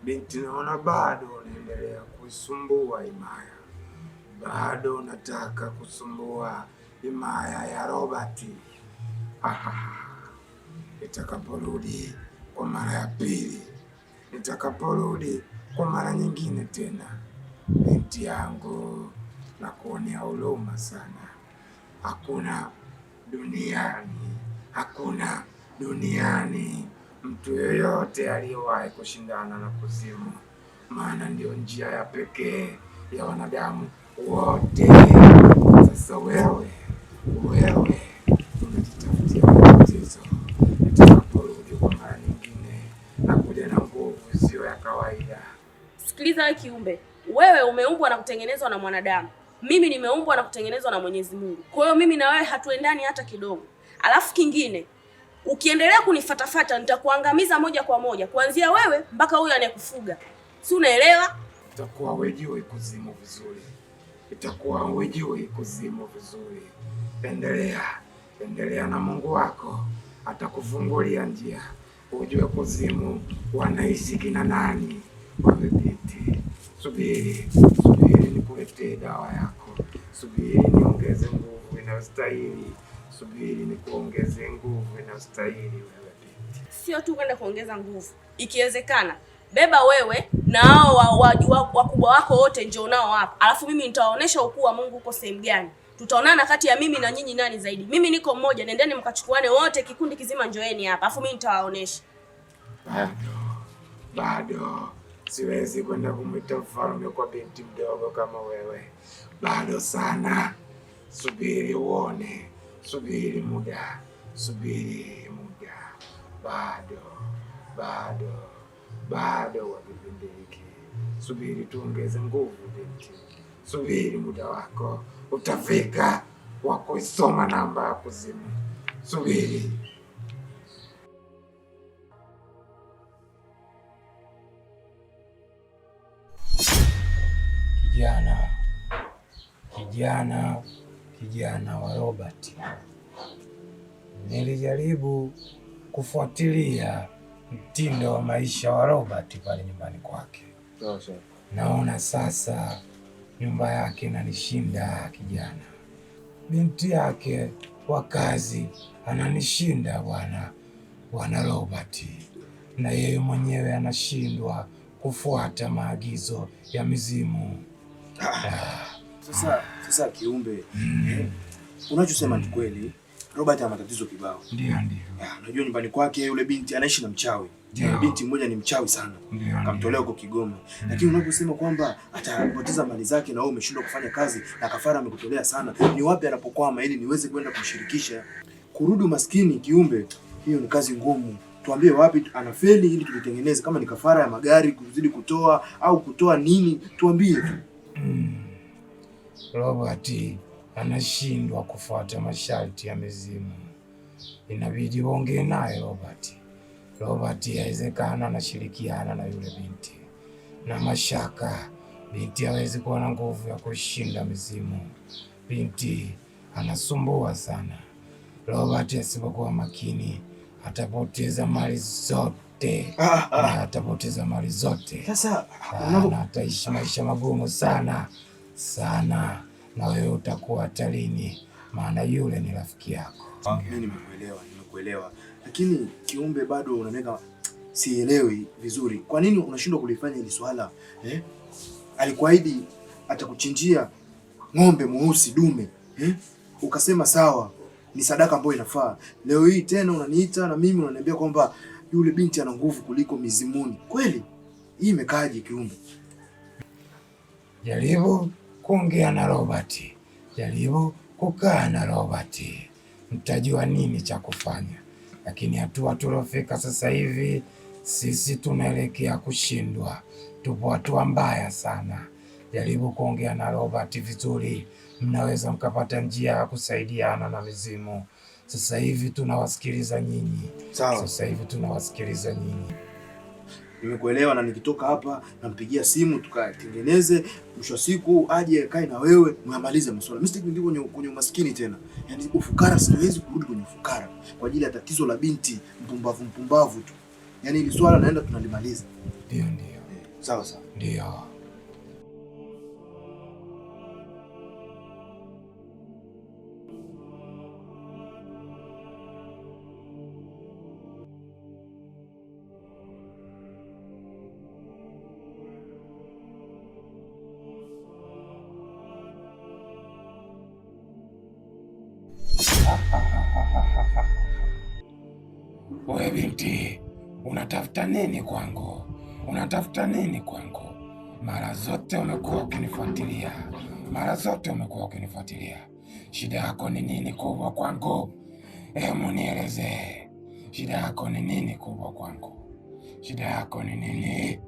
Binti, naona bado unaendelea kuisumbua himaya. Bado unataka kusumbua himaya ya Robert. Nitakaporudi kwa mara ya pili, nitakaporudi kwa mara nyingine tena, binti yangu, nakuonea huruma sana. Hakuna duniani mtu yoyote aliyewahi kushindana na kuzimu maana ndio njia ya pekee ya wanadamu wote. Sasa wewe unajitafutia matatizo. Nitakaporudi kwa mara nyingine na kuja na nguvu sio ya kawaida. Sikiliza wewe kiumbe, wewe umeumbwa na kutengenezwa na mwanadamu. Mimi nimeumbwa na kutengenezwa na Mwenyezi Mungu. Kwa hiyo mimi na wewe hatuendani hata kidogo. Alafu kingine, ukiendelea kunifatafata nitakuangamiza moja kwa moja, kuanzia wewe mpaka huyo anayekufuga. Si unaelewa? Itakuwa hujui kuzimu vizuri. Itakuwa hujui kuzimu vizuri. Endelea na Mungu wako atakufungulia njia. Ujue kuzimu wanaishi kina nani. Wamepiti. Subiri nikuletee dawa yako. Subiri niongeze nguvu inayostahili. Subiri nikuongeze nguvu inayostahili wewe binti. Sio tu kwenda kuongeza nguvu. Ikiwezekana, beba wewe na hao wakubwa wako wote njoo nao hapa. Alafu mimi nitawaonesha ukuu wa Mungu uko sehemu gani. Tutaonana kati ya mimi na nyinyi nani zaidi. Mimi niko mmoja, nendeni mkachukuane wote kikundi kizima njoeni hapa. Alafu mimi nitawaonesha. Bado siwezi kwenda kumwita mfalme kwa binti mdogo kama wewe. Bado sana. Subiri uone. Subiri muda. Bado wa kipindi hiki. Subiri tuongeze nguvu binti. Subiri muda wako. Utafika wa kuisoma namba ya kuzimu. Subiri. Kijana wa Robert. Nilijaribu kufuatilia mtindo wa maisha wa Robert pale nyumbani kwake. Naona sasa nyumba yake inanishinda kijana. Binti yake wa kazi ananishinda bwana Robert. Na yeye mwenyewe anashindwa kufuata maagizo ya mizimu. Sasa kiumbe, unachosema ni kweli. Robert ana matatizo kibao. Ndio. Unajua nyumbani kwake yule binti anaishi na mchawi. Binti mmoja ni mchawi sana. Akamtolea huko Kigoma. Lakini unaposema kwamba atapoteza mali zake na wewe umeshindwa kufanya kazi na kafara amekutolea sana, ni wapi anapokwama ili niweze kwenda kumshirikisha? Kurudi maskini kiumbe, hiyo ni kazi ngumu. Tuambie wapi anafeli ili tulitengeneze, kama ni kafara ya magari kuzidi kutoa au kutoa nini, tuambie tu. Robert anashindwa kufuata masharti ya mizimu. Inabidi uongee naye Robert. Robert yawezekana anashirikiana na yule binti. Na mashaka binti hawezi kuwa na nguvu ya kushinda mizimu. Binti anasumbua sana. Robert asipokuwa makini atapoteza mali zote. Atapoteza mali zote. Sasa ataishi maisha magumu sana. Na wewe utakuwa hatarini, maana yule ni rafiki yako. Mimi nimekuelewa. Lakini kiumbe bado unaneka sielewi vizuri. Kwa nini unashindwa kulifanya hili swala? Alikuahidi atakuchinjia ng'ombe mweusi dume. Ukasema sawa, ni sadaka ambayo inafaa. Leo hii tena unaniita na mimi unaniambia kwamba yule binti ana nguvu kuliko mizimuni. Kweli? Hii imekaaje kiumbe? Jaribu kuongea na Robert. Jaribu kukaa na Robert. Mtajua nini cha kufanya. Lakini hatua tulofika sasa hivi sisi tunaelekea kushindwa. Tupo hatua mbaya sana. Jaribu kuongea na Robert vizuri. Mnaweza mkapata njia ya kusaidiana na mizimu. Sasa hivi tunawasikiliza nyinyi. Sawa. Sasa hivi tunawasikiliza nyinyi. Nimekuelewa, na nikitoka hapa nampigia simu tukatengeneze, mwisho siku aje kae na wewe muamalize masuala. Mimi sitaki kwenye umaskini tena. Yaani ufukara, siwezi kurudi kwenye ufukara kwa ajili ya tatizo la binti mpumbavu tu. Yaani hili swala naenda tunalimaliza. Ndio. Sawa. Ndio. Wewe binti, unatafuta nini kwangu? Mara zote umekuwa ukinifuatilia, mara zote umekuwa ukinifuatilia. Shida yako ni nini kubwa kwangu? Hebu nielezee, shida yako ni nini kubwa kwangu? Shida yako ni nini?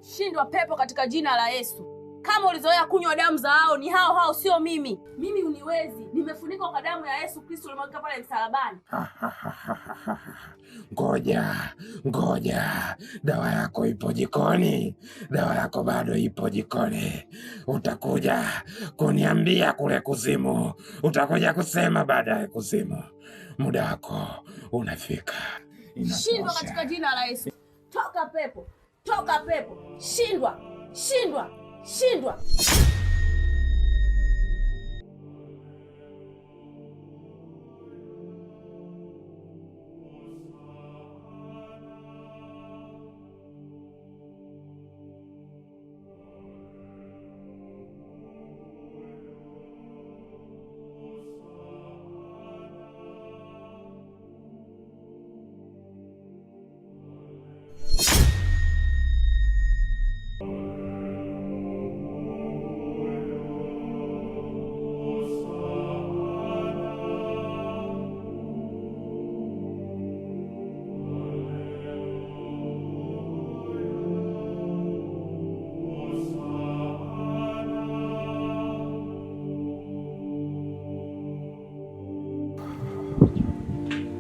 Shindwa pepo katika jina la Yesu. Kama ulizoea kunywa damu za hao, ni hao hao, sio mimi. Mimi uniwezi. Nimefunikwa kwa damu ya Yesu Kristo ulimwagika pale msalabani. Ngoja. Dawa yako ipo jikoni. Dawa yako bado ipo jikoni. Utakuja kuniambia kule kuzimu. Utakuja kusema baadaye kuzimu. Muda wako unafika. Shindwa katika jina la Yesu. Toka pepo. Toka pepo. Shindwa.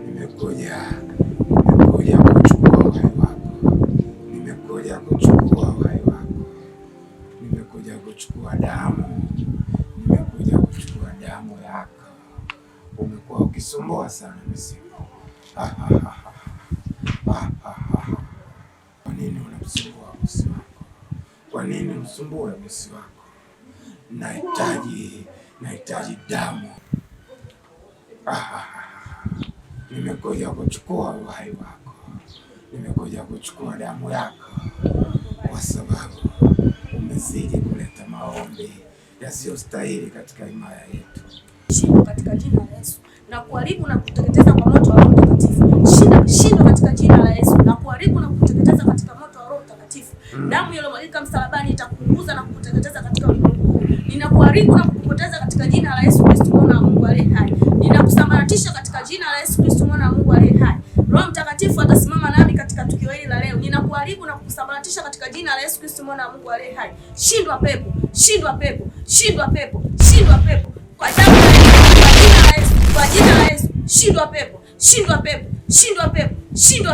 Nimekuja kuchukua uhai wako. Nimekuja kuchukua uhai wako. Nimekuja kuchukua damu. Nimekuja kuchukua damu yako. Umekuwa ukisumbua sana misimu. Kwa nini unamsumbua bosi wako? Kwa nini msumbue bosi wako? Nahitaji damu. Nimekuja kuchukua uhai wako. Nimekuja kuchukua damu yako, kwa sababu umezidi kuleta maombi yasiyostahili katika himaya yetu. Shindwa katika jina la Yesu na kuharibu na kuteketeza kwa moto wa Roho Mtakatifu. Shindwa katika jina la Yesu na kuharibu na kuteketeza katika moto wa Roho Mtakatifu. Damu iliyomwagika msalabani itakuunguza na kukuteketeza katika ulimwengu. Ninakuharibu na kukupoteza katika jina la Yesu Kristo mwana wa Mungu aliye hai. Ninakusambaratisha katika jina la Yesu Kristo mwana wa Mungu aliye hai. Roho Mtakatifu atasimama nami katika tukio hili la leo. Ninakuharibu na kukusambaratisha katika jina la Yesu Kristo mwana wa Mungu aliye hai. Shindwa pepo. Kwa damu ya Yesu, kwa jina la Yesu. Shindwa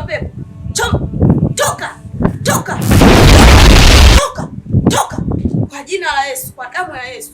pepo. Toka. Kwa jina la Yesu, kwa damu ya Yesu.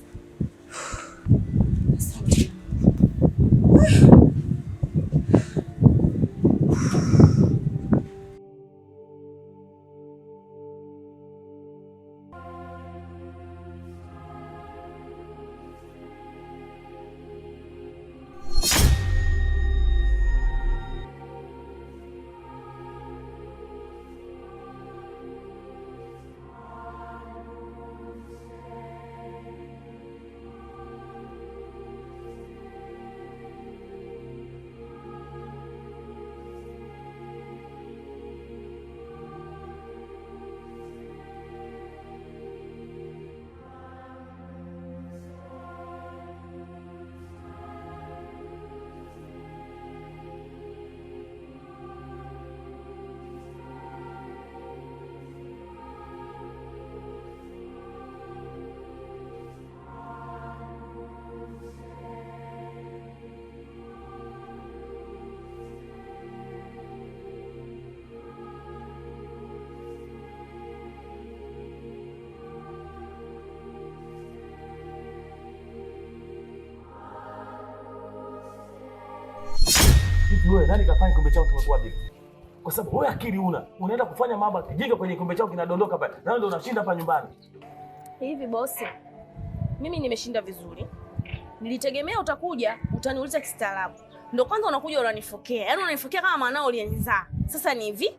Hivi wewe nani kafanya kikombe chako kimekuwa vipi? Kwa sababu wewe akili unaenda kufanya mambo kijinga kwenye kikombe chako kinadondoka pale. Na wewe ndio unashinda hapa nyumbani. Hivi bosi, mimi nimeshinda vizuri. Nilitegemea utakuja, utaniuliza kistaarabu. Ndio kwanza unakuja unanifokea. Yaani unanifokea kama mwanao uliyenizaa. Sasa ni hivi.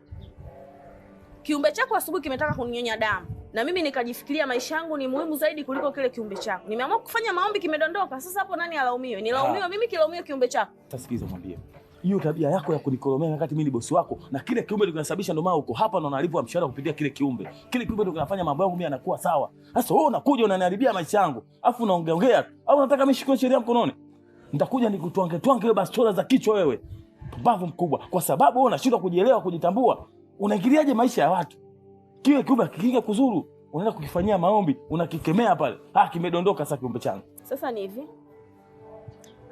Kiumbe chako asubuhi kimetaka kuninyonya damu. Na mimi nikajifikiria maisha yangu ni muhimu zaidi kuliko kile kiumbe chako. Nimeamua kufanya maombi kimedondoka. Sasa hapo nani alaumiwe? Nilaumiwe mimi, kilaumiwe kiumbe chako. Tasikiza mwambie. Hiyo tabia yako ya kunikoromea wakati mimi ni bosi wako na kile kiumbe ndio kinasababisha ndio maana uko hapa na unalipwa mshahara kupitia kile kiumbe. Kile kiumbe ndio kinafanya mambo yangu mimi yanakuwa sawa. Sasa wewe unakuja unaniharibia maisha yangu. Alafu unaongea tu. Au unataka mimi nishike sheria mkononi? Nitakuja nikutwange wewe bastola za kichwa wewe. Pumbavu mkubwa. Kwa sababu wewe unashindwa kujielewa, kujitambua. Unaingiliaje maisha ya watu? Kile kiumbe kikinge kuzuru, unaenda kukifanyia maombi, unakikemea pale. Kimedondoka sasa kiumbe changu. Sasa ni hivi.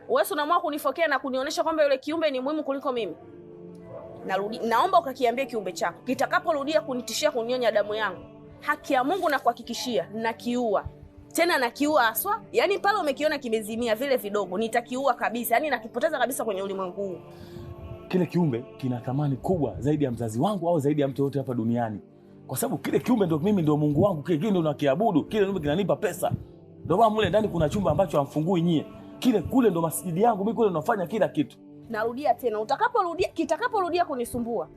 Wewe unaamua kunifokea na kunionyesha kwamba yule kiumbe ni muhimu kuliko mimi. Narudi, naomba ukakiambie kiumbe chako. Kitakaporudia kunitishia kunyonya damu yangu, haki ya Mungu na kuhakikishia nakiua. Tena nakiua haswa. Yaani pale umekiona kimezimia vile vidogo, nitakiua kabisa. Yaani nakipoteza kabisa kwenye ulimwengu huu. Kile kiumbe kina thamani kubwa zaidi ya mzazi wangu au zaidi ya mtu yote hapa duniani. Kwa sababu kile kiumbe ndio mimi, ndio Mungu wangu, kile ndio nakiabudu, kile kiumbe kinanipa pesa. Ndio maana mule ndani kuna chumba ambacho hamfungui nyie. Kile kule ndo masjidi yangu, mimi kule nafanya kila kitu. Narudia tena, kitakaporudia kunisumbua,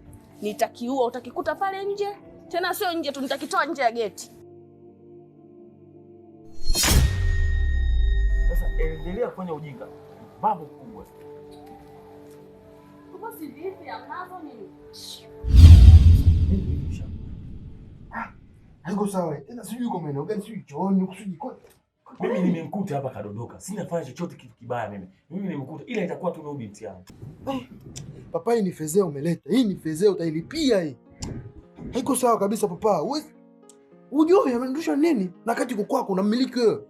nitakiua, utakikuta pale nje. Tena sio nje tu, nitakitoa nje ya geti. Sasa endelea kufanya ujinga. Babu kubwa. Uko si vipi amnazo nini? Haiko sawa. Tena sijui uko maeneo gani, sijui chooni, sijui kote. Mimi nimemkuta hapa kadondoka. Sina fanya chochote kitu kibaya mimi. Mimi nimemkuta ila itakuwa tu binti yangu. Papa, hii ni fezea umeleta. Hii ni fezea utailipia hii. Haiko sawa kabisa papa. Wewe unajua amenirusha nini? Na kati kwako unamiliki wewe.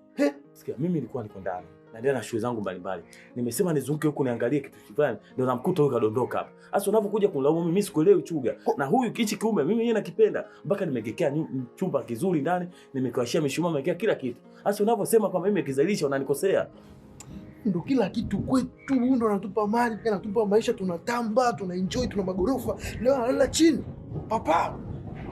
Sikia, mimi nilikuwa niko ndani. Naendelea na shughuli zangu mbalimbali. Nimesema nizunguke huko niangalie kitu fulani, ndio namkuta huyo kadondoka hapa. Sasa unapokuja kunilaumu mimi sikuelewi chuga. Na huyu kichi kiumbe mimi yeye nakipenda. Mpaka nimekekea chumba kizuri ndani, nimekawashia mishumaa, nimekea kila kitu. Sasa unaposema kwamba mimi nikizalisha unanikosea. Ndio kila kitu kwetu, ndio anatupa mali, pia anatupa maisha, tunatamba, tunaenjoy, tuna magorofa. Leo analala chini. Papa,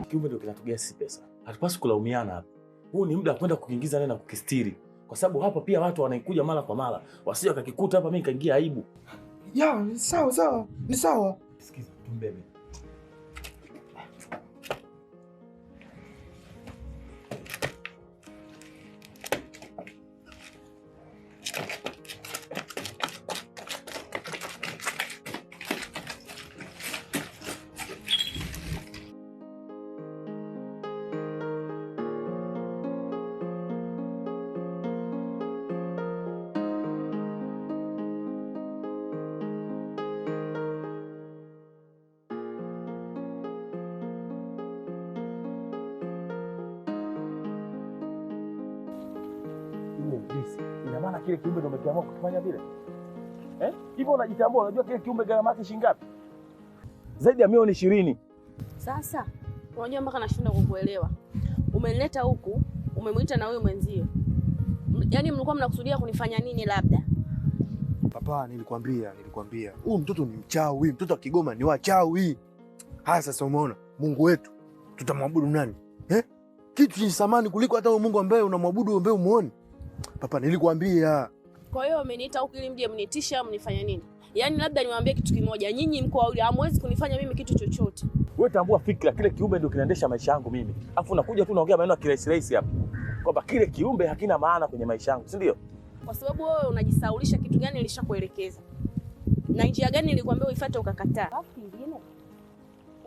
kiumbe ndio kinatugea sisi pesa. Hatupaswi kulaumiana hapa. Huu ni muda wa kwenda kukiingiza neno na kukistiri. Kwa sababu hapa pia watu wanaikuja mara kwa mara. Wasije wakakikuta hapa mimi kaingia aibu. Ya, ni sawa. Ni sawa. Sikiza, tumbebe. Ina maana kile kiumbe ndio umekiamua kufanya vile? Hivyo unajitambua, unajua kile kiumbe gharama yake shilingi ngapi? Zaidi ya milioni 20. Sasa, unajua mpaka nashinda kukuelewa. Umenileta huku, umemwita na huyo mwenzio. Yaani mlikuwa mnakusudia kunifanya nini labda? Papa, nilikwambia. Huyu mtoto ni mchawi, mtoto wa Kigoma ni wachawi. Haya sasa umeona, Mungu wetu tutamwabudu nani? Kitu chenye thamani kuliko hata huyo Mungu ambaye unamwabudu ambaye umuone. Papa, nilikwambia. Kwa hiyo umeniita huku ili mje mnitisha mnifanye nini? Yaani labda niwaambie kitu kimoja, nyinyi mko wawili hamwezi kunifanya mimi kitu chochote. Wewe tambua fikra, kile kiumbe ndio kinaendesha maisha yangu mimi. Alafu unakuja tu unaongea maneno ya kirahisi hapa. Kwamba kile kiumbe hakina maana kwenye maisha yangu, si ndio? Kwa sababu wewe unajisaulisha kitu gani nilishakuelekeza? Na njia gani nilikwambia uifuate ukakataa? Alafu kingine,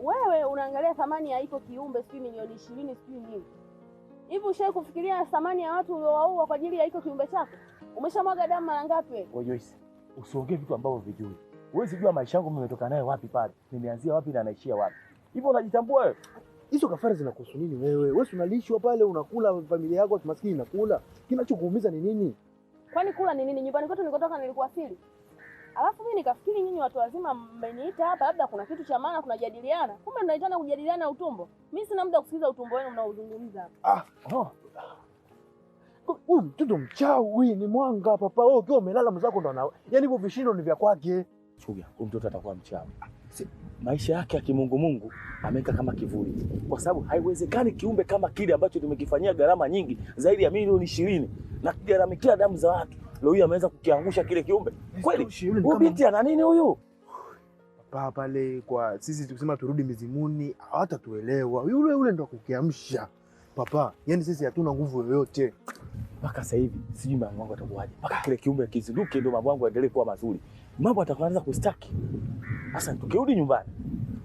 wewe unaangalia thamani ya iko kiumbe sijui milioni 20 sijui nini. Hivi ushawahi kufikiria thamani ya watu uliowaua kwa ajili ya iko kiumbe chako? Umeshamwaga damu mara ngapi wewe? Wewe Joyce, usiongee vitu ambavyo vijui. Huwezi jua maisha yangu nimetoka naye wapi pale. Nimeanzia wapi na naishia wapi. Hivyo unajitambua wewe? Hizo kafara zinakuhusu nini wewe? Wewe unalishwa pale, unakula, familia yako maskini inakula. Kinachokuumiza ni nini? Kwani kula ni nini? Nyumbani kwetu nilikotoka nilikuasili. Alafu mimi nikafikiri nyinyi watu wazima mmeniita hapa labda kuna kitu cha maana tunajadiliana. Kumbe mnaitana kujadiliana utumbo. Mimi sina muda kusikiza utumbo wenu mnaozungumza hapa. Huyu mtoto mchawi ni mwanga papa. Wewe ukiwa umelala mzako ndo ana. Yaani hivyo vishindo ni vya kwake. Chuga, huyu mtoto atakuwa mchawi. Maisha yake ya kimungu ameweka kama kivuli. Kwa sababu haiwezekani kiumbe kama kile ambacho tumekifanyia gharama nyingi zaidi ya milioni 20 na kugharamikia damu za watu. Leo hii ameweza kukiangusha kile kiumbe. Kweli? Huyu binti ana nini huyu? Papa pale kwa sisi tukisema turudi mizimuni hawatatuelewa. Yule ndo kukiamsha. Papa, yani sisi hatuna nguvu yoyote. mpaka sasa hivi sijui mambo yangu atakuwaje. Mpaka kile kiumbe kizinduke ndio mambo yangu yaendelee kuwa mazuri. Mambo atakaanza kustaki. Sasa tukirudi nyumbani,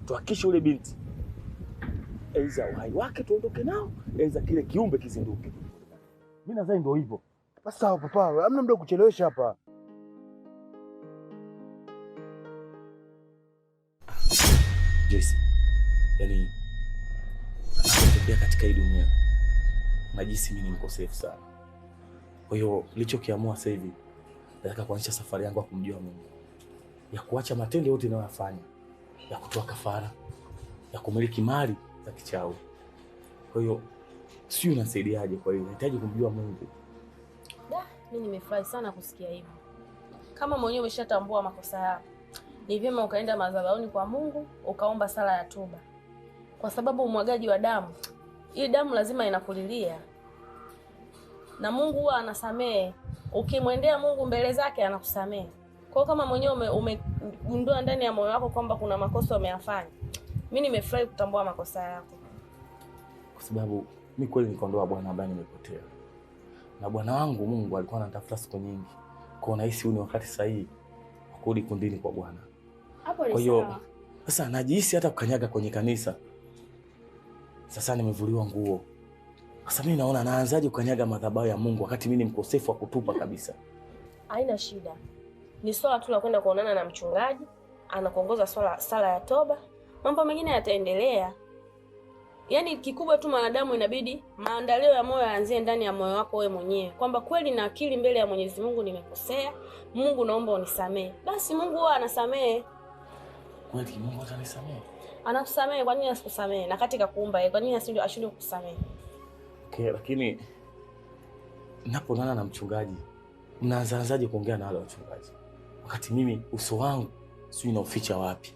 tuhakikishe ule binti aiza uhai wake tuondoke nao, aiza kile kiumbe kizinduke. Mimi nadhani ndio hivyo. Basi sawa papa, hamna muda kuchelewesha hapa. Joyce, yani natembea katika hii dunia najisi mimi ni mkosefu sana. Kwa hiyo nilichokiamua sasa hivi nataka kuanzisha safari yangu ya kumjua Mungu, ya kuacha matendo yote ninayofanya, ya kutoa kafara, ya kumiliki mali za kichawi. Kwa hiyo sio unasaidiaje? Kwa hiyo nahitaji kumjua Mungu. Mimi nimefurahi sana kusikia hivyo. Kama mwenyewe umeshatambua makosa yako, ni vyema ukaenda madhabahuni kwa Mungu ukaomba sala ya toba, kwa sababu umwagaji wa damu, hii damu lazima inakulilia, na Mungu huwa anasamehe. Ukimwendea Mungu mbele zake anakusamehe. Kwa kama mwenyewe umegundua ndani ya moyo wako kwamba kuna makosa umeyafanya, mimi nimefurahi kutambua makosa yako, kwa sababu mimi kweli nikaondoa bwana ambaye nimepotea, na bwana wangu Mungu alikuwa anatafuta siku nyingi. Kwa nahisi huu ni wakati sahihi wa kurudi kundini kwa Bwana. Kwa hiyo sasa najihisi hata kukanyaga kwenye kanisa. Sasa nimevuliwa nguo. Sasa mimi naona naanzaje kukanyaga madhabahu ya Mungu wakati mimi ni mkosefu wa kutupa kabisa. Haina shida. Ni swala tu la kwenda kuonana na mchungaji, anakuongoza sala ya toba. Mambo mengine yataendelea. Yaani kikubwa tu mwanadamu inabidi maandalio ya moyo yaanzie ndani ya moyo wako wewe mwenyewe, kwamba kweli na akili mbele ya Mwenyezi Mungu nimekosea, Mungu naomba unisamehe. Basi Mungu huwa anasamehe. Kweli Mungu atanisamehe? Anakusamehe, kwa nini asikusamehe? Na katika kuumba yeye, kwa nini ashindwe kukusamehe? Okay, lakini ninapoonana na mchungaji, mnaanzaje kuongea na wale wachungaji? Wakati mimi uso wangu sio nauficha wapi?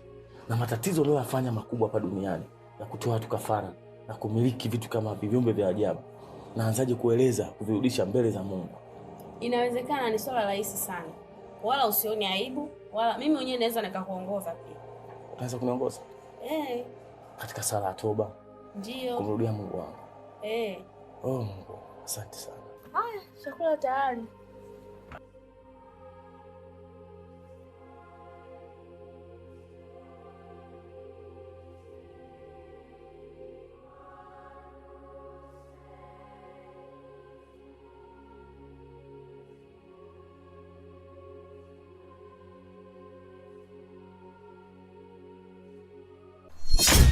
Na matatizo leo yafanya makubwa hapa duniani, ya kutoa watu kafara na kumiliki vitu kama viumbe vya ajabu. Naanzaje kueleza, kuvirudisha mbele za Mungu? Inawezekana, ni swala rahisi sana. Wala usioni aibu, wala mimi mwenyewe naweza nikakuongoza pia. Unaweza kuniongoza? Katika sala ya toba. Ndio. Kumrudia Mungu wangu. Oh Mungu, asante sana. Haya, chakula tayari.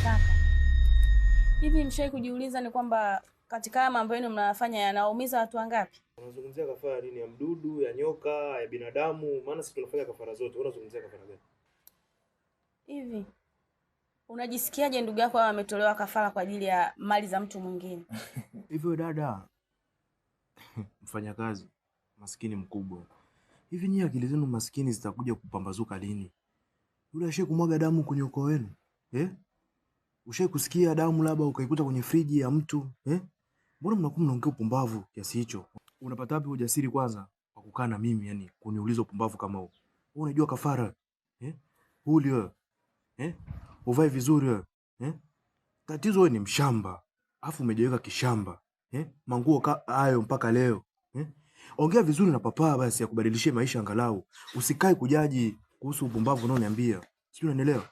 Kaka, hivi mshawahi kujiuliza ni kwamba katika haya mambo yenu mnayofanya yanaumiza watu wangapi? Unazungumzia kafara nini? Ya mdudu, ya nyoka, ya binadamu? Maana sisi tunafanya kafara zote. Unazungumzia kafara gani? Hivi unajisikiaje ndugu yako ametolewa kafara kwa ajili ya mali za mtu mwingine? Hivyo dada, mfanyakazi maskini mkubwa. Hivi nyinyi akili zenu maskini zitakuja kupambazuka lini? Yule ashe kumwaga damu kwenye ukoo wenu? Ushe kusikia damu labda ukaikuta kwenye friji ya mtu? Mbona mnakuwa mnaongea upumbavu kiasi hicho? Unapata wapi ujasiri kwanza wa kukaa na mimi, yani kuniuliza upumbavu kama huo? Wewe unajua kafara? Huli wewe. Uvae vizuri wewe. Tatizo wewe ni mshamba. Alafu umejiweka kishamba. Manguo hayo mpaka leo. Ongea vizuri na papa basi akubadilishie maisha angalau. Usikae kujaji kuhusu upumbavu unaoniambia. Sio, unanielewa?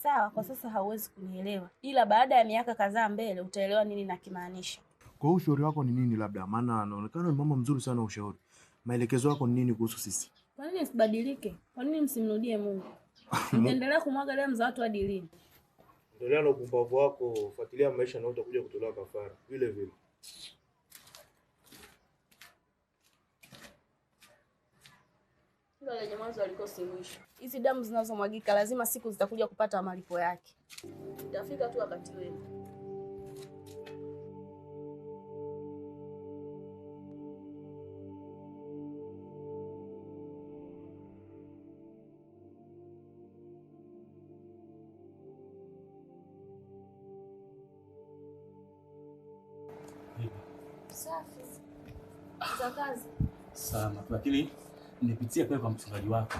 Sawa, kwa sasa hauwezi kunielewa. Ila baada ya miaka kadhaa mbele utaelewa nini nakimaanisha. Kwa hiyo ushauri wako ni nini labda? Maana anaonekana ni mama mzuri sana ushauri. Maelekezo yako ni nini kuhusu sisi? Kwa nini msibadilike? Kwa nini msimrudie Mungu? Mtaendelea kumwaga damu za watu hadi lini? Endelea na upumbavu wako, fuatilia maisha na utakuja kutolewa kafara. Vile vile. Kila lenye mwanzo alikosi mwisho. Hizi damu zinazomwagika lazima siku zitakuja kupata malipo yake. Itafika tu wakati wenu. Safi. Za kazi. Sana, lakini nimepitia pale kwa mchungaji wako.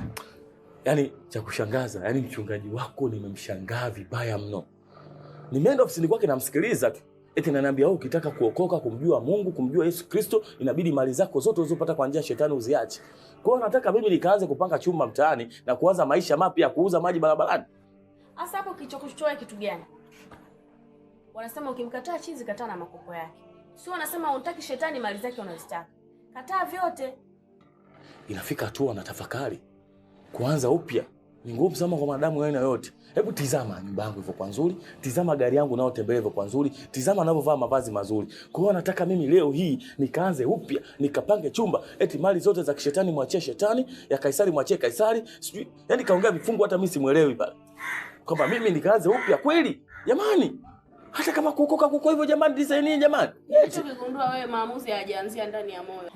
Yaani cha kushangaza, yaani mchungaji wako nimemshangaa vibaya mno. Nimeenda ofisini kwake namsikiliza tu. Eti ananiambia wewe ukitaka kuokoka, kumjua Mungu, kumjua Yesu Kristo, inabidi mali zako zote ulizopata kwa njia ya shetani uziache. Kwa hiyo nataka mimi nikaanze kupanga chumba mtaani na kuanza maisha mapya, kuuza maji barabarani. Sasa hapo kichokuchoa kitu gani? Wanasema ukimkataa chizi kataa na makopo yake. Sio wanasema unataki shetani mali zake unazitaka. Kataa vyote. Inafika hatua na tafakari kuanza upya ni ngumu sana kwa wanadamu aina yote. Hebu tizama nyumba yangu ilivyokuwa nzuri, tizama gari yangu nao tembea ilivyokuwa nzuri, tizama ninavyovaa mavazi mazuri. Kwa hiyo nataka mimi leo hii nikaanze upya, nikapange chumba, eti mali zote za kishetani mwachie shetani, ya Kaisari mwachie Kaisari. Sijui, yani kaongea vifungu hata mimi simuelewi pale. Kwamba mimi nikaanze upya kweli? Jamani, hata kama kuokoka kuko hivyo jamani, design jamani. Hicho kigundua wewe maamuzi hayajaanzia ndani ya moyo.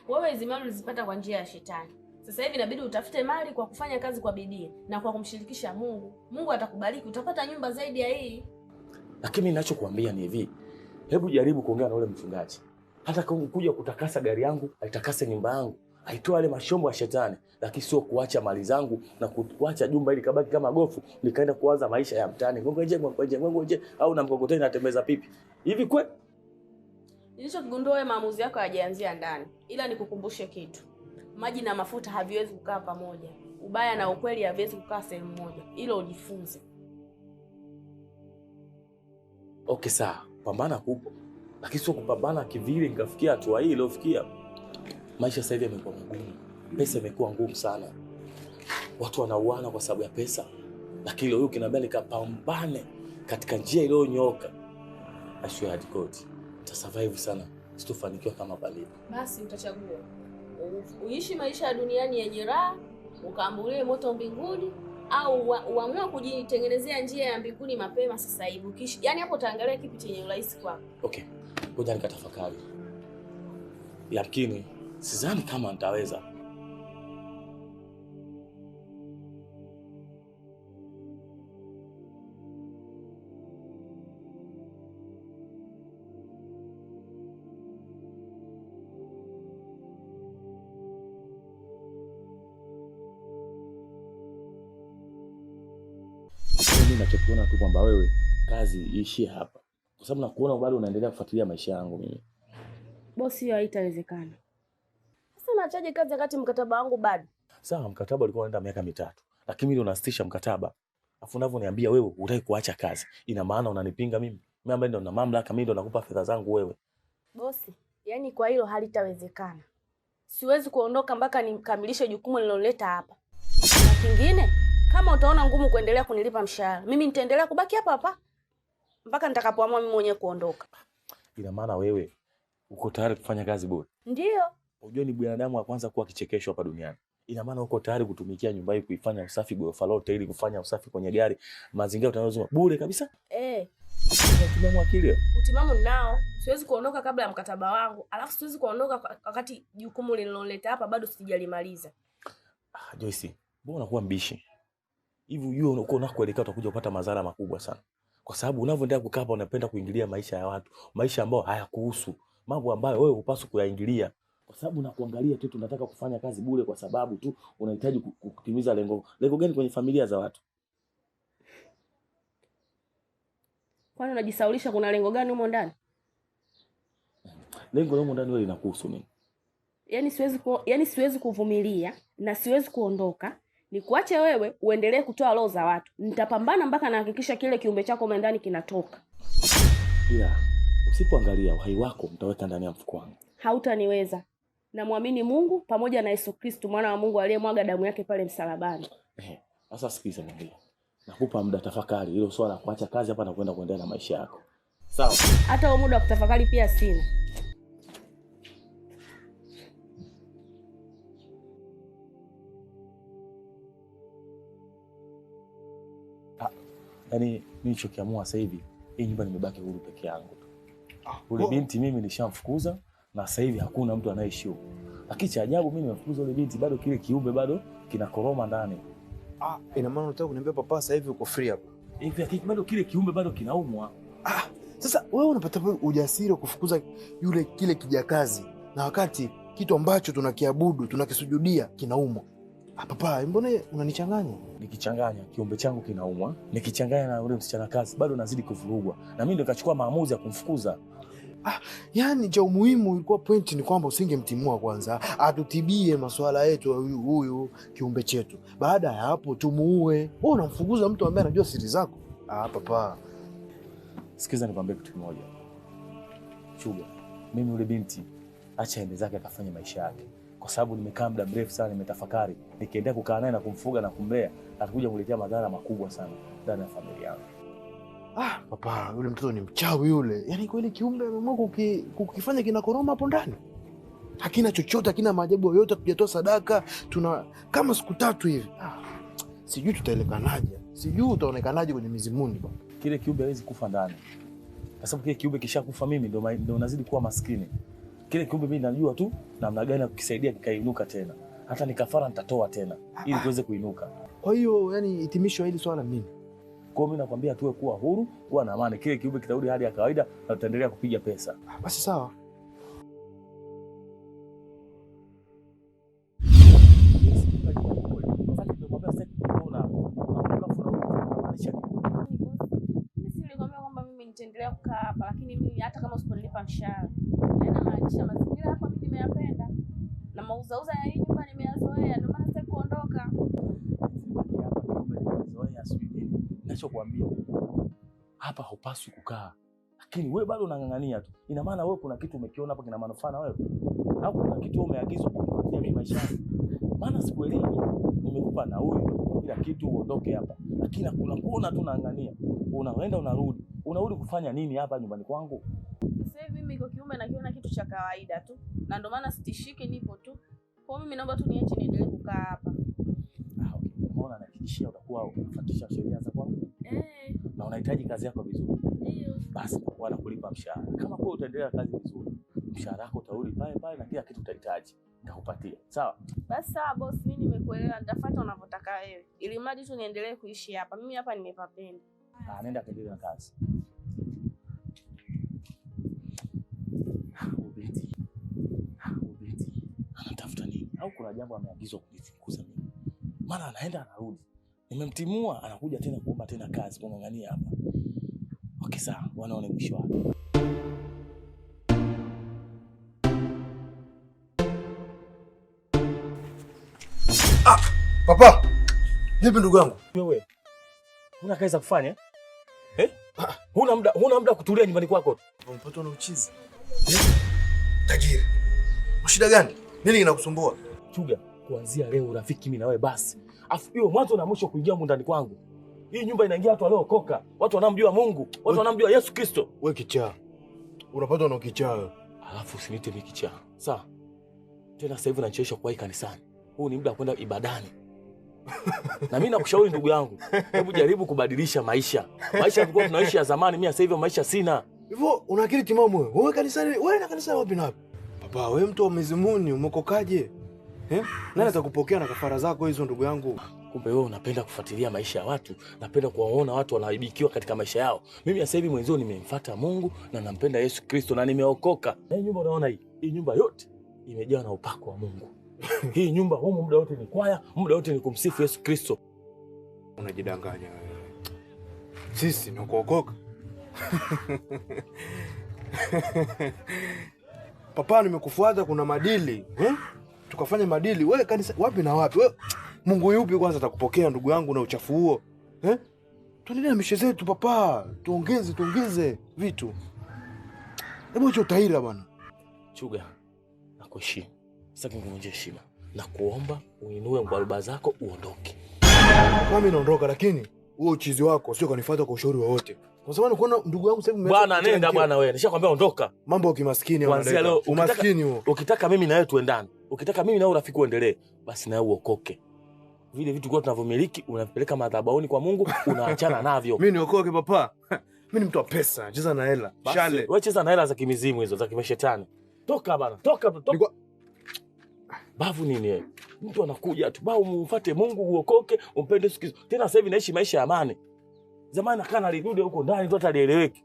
Wewe hizo mali ulizipata kwa njia ya shetani. Sasa hivi inabidi utafute mali kwa kufanya kazi kwa bidii na kwa kumshirikisha Mungu. Mungu atakubariki, utapata nyumba zaidi ya hii. Lakini ninachokuambia ni hivi. Hebu jaribu kuongea na ule mchungaji. Hata kama kuja kutakasa gari yangu, aitakase nyumba yangu, aitoe yale mashombo ya shetani, lakini sio kuacha mali zangu na kuacha jumba ili kabaki kama gofu, nikaenda kuanza maisha ya mtaani. Ngongoje au na mkokoteni natembeza pipi. Hivi kweli? Nilichogundua wewe maamuzi yako hayajaanzia ndani. Ila nikukumbushe kitu. Maji na mafuta haviwezi kukaa pamoja. Ubaya na ukweli haviwezi kukaa sehemu moja. Hilo ujifunze. Okay, sawa. Pambana kupo. Lakini sio kupambana kivile nikafikia hatua hii iliyofikia. Maisha sasa hivi yamekuwa magumu. Pesa imekuwa ngumu sana. Watu wanauana kwa sababu ya pesa. Lakini leo ukiniambia nikapambane katika njia iliyonyooka, I swear to God, nitasurvive sana. Sitofanikiwa kama pale. Basi utachagua. Uishi maisha ya duniani yenye raha, ukaambulie moto mbinguni, au uamue kujitengenezea njia ya mbinguni mapema sasa hivi. Yaani hapo utaangalia kipi chenye urahisi kwako. Okay. Ngoja nikatafakari. Lakini sidhani kama nitaweza. Mimi nachokiona tu kwamba wewe kazi iishie hapa. Kwa sababu nakuona bado unaendelea kufuatilia maisha yangu mimi. Bosi, hiyo haitawezekana. Sasa naachaje kazi wakati mkataba wangu bado? Sawa, mkataba ulikuwa unaenda miaka 3. Lakini mimi unasitisha mkataba. Afu unavyoniambia wewe hutaki kuacha kazi. Ina maana unanipinga mimi. Mimi ambaye ndo na mamlaka, mimi ndo nakupa fedha zangu wewe. Bosi, yani kwa hilo halitawezekana. Siwezi kuondoka mpaka nikamilishe jukumu nililoleta hapa. Na kingine, kama utaona ngumu kuendelea kunilipa mshahara, mimi nitaendelea kubaki hapa hapa mpaka nitakapoamua mimi mwenyewe kuondoka. Ina maana wewe uko tayari kufanya kazi bure? Ndio. Unajua ni binadamu wa kwanza kuwa kichekesho hapa duniani. Ina maana uko tayari kutumikia nyumba hii, kuifanya usafi ghorofa lote, ili kufanya usafi kwenye gari, mazingira utanazozuma bure kabisa? Utimamu akili. Utimamu nao. Siwezi kuondoka kabla ya mkataba wangu. Alafu siwezi kuondoka wakati jukumu nililoleta hapa bado sijalimaliza. Joyce, mbona unakuwa mbishi? Hivi unajua uko unakoelekea utakuja kupata madhara makubwa sana. Kwa sababu unavyoendelea kukaa hapa unapenda kuingilia maisha ya watu, maisha ambayo hayakuhusu, mambo ambayo wewe hupaswi kuyaingilia. Kwa sababu nakuangalia tu tunataka kufanya kazi bure kwa sababu tu unahitaji kutimiza lengo. Lengo gani kwenye familia za watu? Kwani unajisaulisha kuna lengo gani humo ndani? Lengo humo ndani wewe linakuhusu nini? Yaani siwezi kuvumilia na siwezi kuondoka. Nikuache wewe uendelee kutoa roho za watu. Nitapambana mpaka nahakikisha kile kiumbe chako humo ndani kinatoka. Ila usipoangalia uhai wako mtaweka ndani ya mfuko wangu. Hautaniweza. Namwamini Mungu pamoja na Yesu Kristo mwana wa Mungu aliyemwaga damu yake pale msalabani. Sasa sikiza niambie. Nakupa muda tafakari hilo swala la kuacha kazi hapa na kwenda kuendelea na maisha yako. Sawa? Hata huo muda wa kutafakari pia sina. Yaani mimi nilichokiamua sasa hivi, hii nyumba nimebaki huru peke yangu tu. Ule binti mimi nishamfukuza na sasa hivi hakuna mtu anayeishi huko. Lakini cha ajabu mimi nimemfukuza ule binti bado kile kiumbe bado kinakoroma ndani. Ina maana unataka kuniambia papa sasa hivi uko free hapa? Hivi hakika bado kile kiumbe bado kinaumwa. Sasa wewe unapata ujasiri wa kufukuza kile kijakazi na wakati kitu ambacho tunakiabudu tunakisujudia kinaumwa. Papa, mbona unanichanganya? Nikichanganya kiumbe changu kinaumwa, nikichanganya na yule msichana kazi bado nazidi kuvurugwa. Na mimi ndio nikachukua maamuzi ya kumfukuza. Yani cha umuhimu ilikuwa point ni kwamba usingemtimua kwanza, atutibie masuala yetu huyu kiumbe chetu. Baada ya hapo tumuue. Wewe unamfukuza mtu ambaye anajua siri zako? Papa. Sikiza nikwambie kitu kimoja. Chuga, mimi yule binti acha ende zake akafanye maisha yake. Kwa sababu nimekaa muda mrefu sana nimetafakari. Nikiendelea kukaa naye na kumfuga na kumlea, atakuja kuletea madhara makubwa sana ndani ya familia yangu. Papa, yule mtoto ni mchawi yule. Yaani kweli kiumbe ameamua kukifanya kinakoroma hapo ndani. Hakina chochote, hakina maajabu yoyote, tujatoa sadaka, tuna kama siku 3 hivi. Sijui tutaelekanaje. Sijui utaonekanaje kwenye mizimuni bwana. Kile kiumbe hawezi kufa ndani. Kwa sababu kile kiumbe kishakufa mimi ndio nazidi kuwa maskini. Kile kiumbe mimi najua tu namna gani ya kukisaidia kikainuka tena. Hata nikafara nitatoa tena ili tuweze kuinuka. Kwa hiyo yani hitimisho hili swala nini? Kwa mimi nakwambia tuwe kuwa huru, kuwa na amani. Kile kiumbe kitarudi hali ya kawaida na tutaendelea kupiga pesa. Basi sawa. Nitaendelea kukaa hapa, lakini mimi hata kama usiponilipa mshahara, yaani maanisha mazingira hapa mimi nimeyapenda na mauzauza ya hii nyumba nimeyazoea, ndio maana sitaki kuondoka. Ninachokuambia hapa hupaswi kukaa, lakini wewe bado unang'ang'ania tu. Ina maana wewe kuna kitu umekiona hapa kina manufaa na wewe, au kuna kitu umeagizwa kukupatia mimi maisha yangu? Maana sikuelewi. Nimekupa na huyu, nimekupa kila kitu uondoke hapa, lakini hakuna kuona tu unang'ang'ania. Unaenda unarudi kufanya nini hapa nyumbani kwangu? Sasa hivi mimi iko kiume nakiona kitu cha kawaida tu, na ndio maana sitishiki, nipo tu. Kwa mimi naomba tu niache niendelee kukaa hapa. Okay. Unaona nakishia utakuwa unafuatisha sheria za kwangu. Na unahitaji kazi yako vizuri. Ndio. Basi wanakulipa mshahara. Kama kwa utaendelea kazi vizuri, mshahara wako utarudi pale na kila kitu utahitaji nitakupatia. Sawa? Basi sawa boss, mimi nimekuelewa, nitafuata unavyotaka wewe. Ili mradi tu niendelee kuishi hapa. Mimi hapa nimepapenda. Nenda kaendelee na kazi. Ubeti. Anatafuta nini? Au kuna jambo ameagizwa kunifukuza mimi? Maana anaenda anarudi. Nimemtimua anakuja tena kuomba tena kazi kung'ang'ania hapa. Okay sawa, wanaona mwisho wake. Papa. Vipi ndugu yangu? Wewe. Huna kazi za kufanya? Huna muda kutulia nyumbani kwako. Umpatwa na uchizi. Tajiri. Shida gani? Nini kinakusumbua? Chuga, kuanzia leo urafiki mimi na wewe basi. Afu hiyo mwanzo na mwisho kuingia ndani kwangu. Hii nyumba inaingia watu waliookoka, watu wanamjua Mungu, watu wanamjua Yesu Kristo. Wewe kichaa. Unapatwa na kichaa. Alafu usiniite mimi kichaa. Sawa? Tena sasa hivi unachesha kwa kanisani. Huu ni muda wa kwenda ibadani. Na mimi nakushauri ndugu yangu, hebu jaribu kubadilisha maisha. Maisha yalikuwa tunaishi ya zamani, mimi sasa hivi maisha sina. Hivyo una akili timamu wewe? Wewe kanisani, wewe na kanisa wapi na wapi? Papa, wewe mtu wa mizimuni umekokaje? Nani atakupokea na kafara zako hizo ndugu yangu? Kumbe wewe unapenda kufuatilia maisha ya watu, napenda kuwaona watu wanaibikiwa katika maisha yao. Mimi sasa hivi mwenzio nimemfuata Mungu na nampenda Yesu Kristo na nimeokoka. Hii nyumba unaona hii? Hii nyumba yote imejaa na upako wa Mungu. Hii nyumba humu muda wote ni kwaya, muda wote ni kumsifu Yesu Kristo. Unajidanganya wewe. Sisi ni kuokoka. Papa, nimekufuata kuna madili. Tukafanya madili. Wewe kanisa wapi na wapi? Wewe Mungu yupi kwanza atakupokea ndugu yangu na uchafu huo? Tuendelee na mishe zetu papa. Tuongeze vitu. Hebu acha utaira bwana. Chuga, nakuheshimu. Sitaki kuvunja heshima. Na kuomba uinue ngwaruba zako uondoke. Mimi naondoka, lakini huo uchizi wako sio kanifuata kwa ushauri wowote. Kwa sababu kuona ndugu yangu sasa hivi bwana, nenda bwana wewe. Nishakwambia ondoka. Mambo ya kimaskini kuanzia leo umaskini huo. Ukitaka mimi na wewe tuendane. Ukitaka mimi na wewe urafiki uendelee, basi na wewe uokoke. Vile vitu kwa tunavyomiliki unapeleka madhabahuni kwa Mungu, unaachana navyo. Mimi niokoke papa. Mimi ni mtu wa pesa, cheza na hela. Shale. Wewe cheza na hela za kimizimu hizo, za kimeshetani. Toka bana, toka. Bavu nini wewe? Mtu anakuja tu, bao umfuate Mungu uokoke, umpende Yesu Kristo. Tena sasa hivi naishi maisha ya amani. Zamani akana lidude huko ndani tu atalieleweki.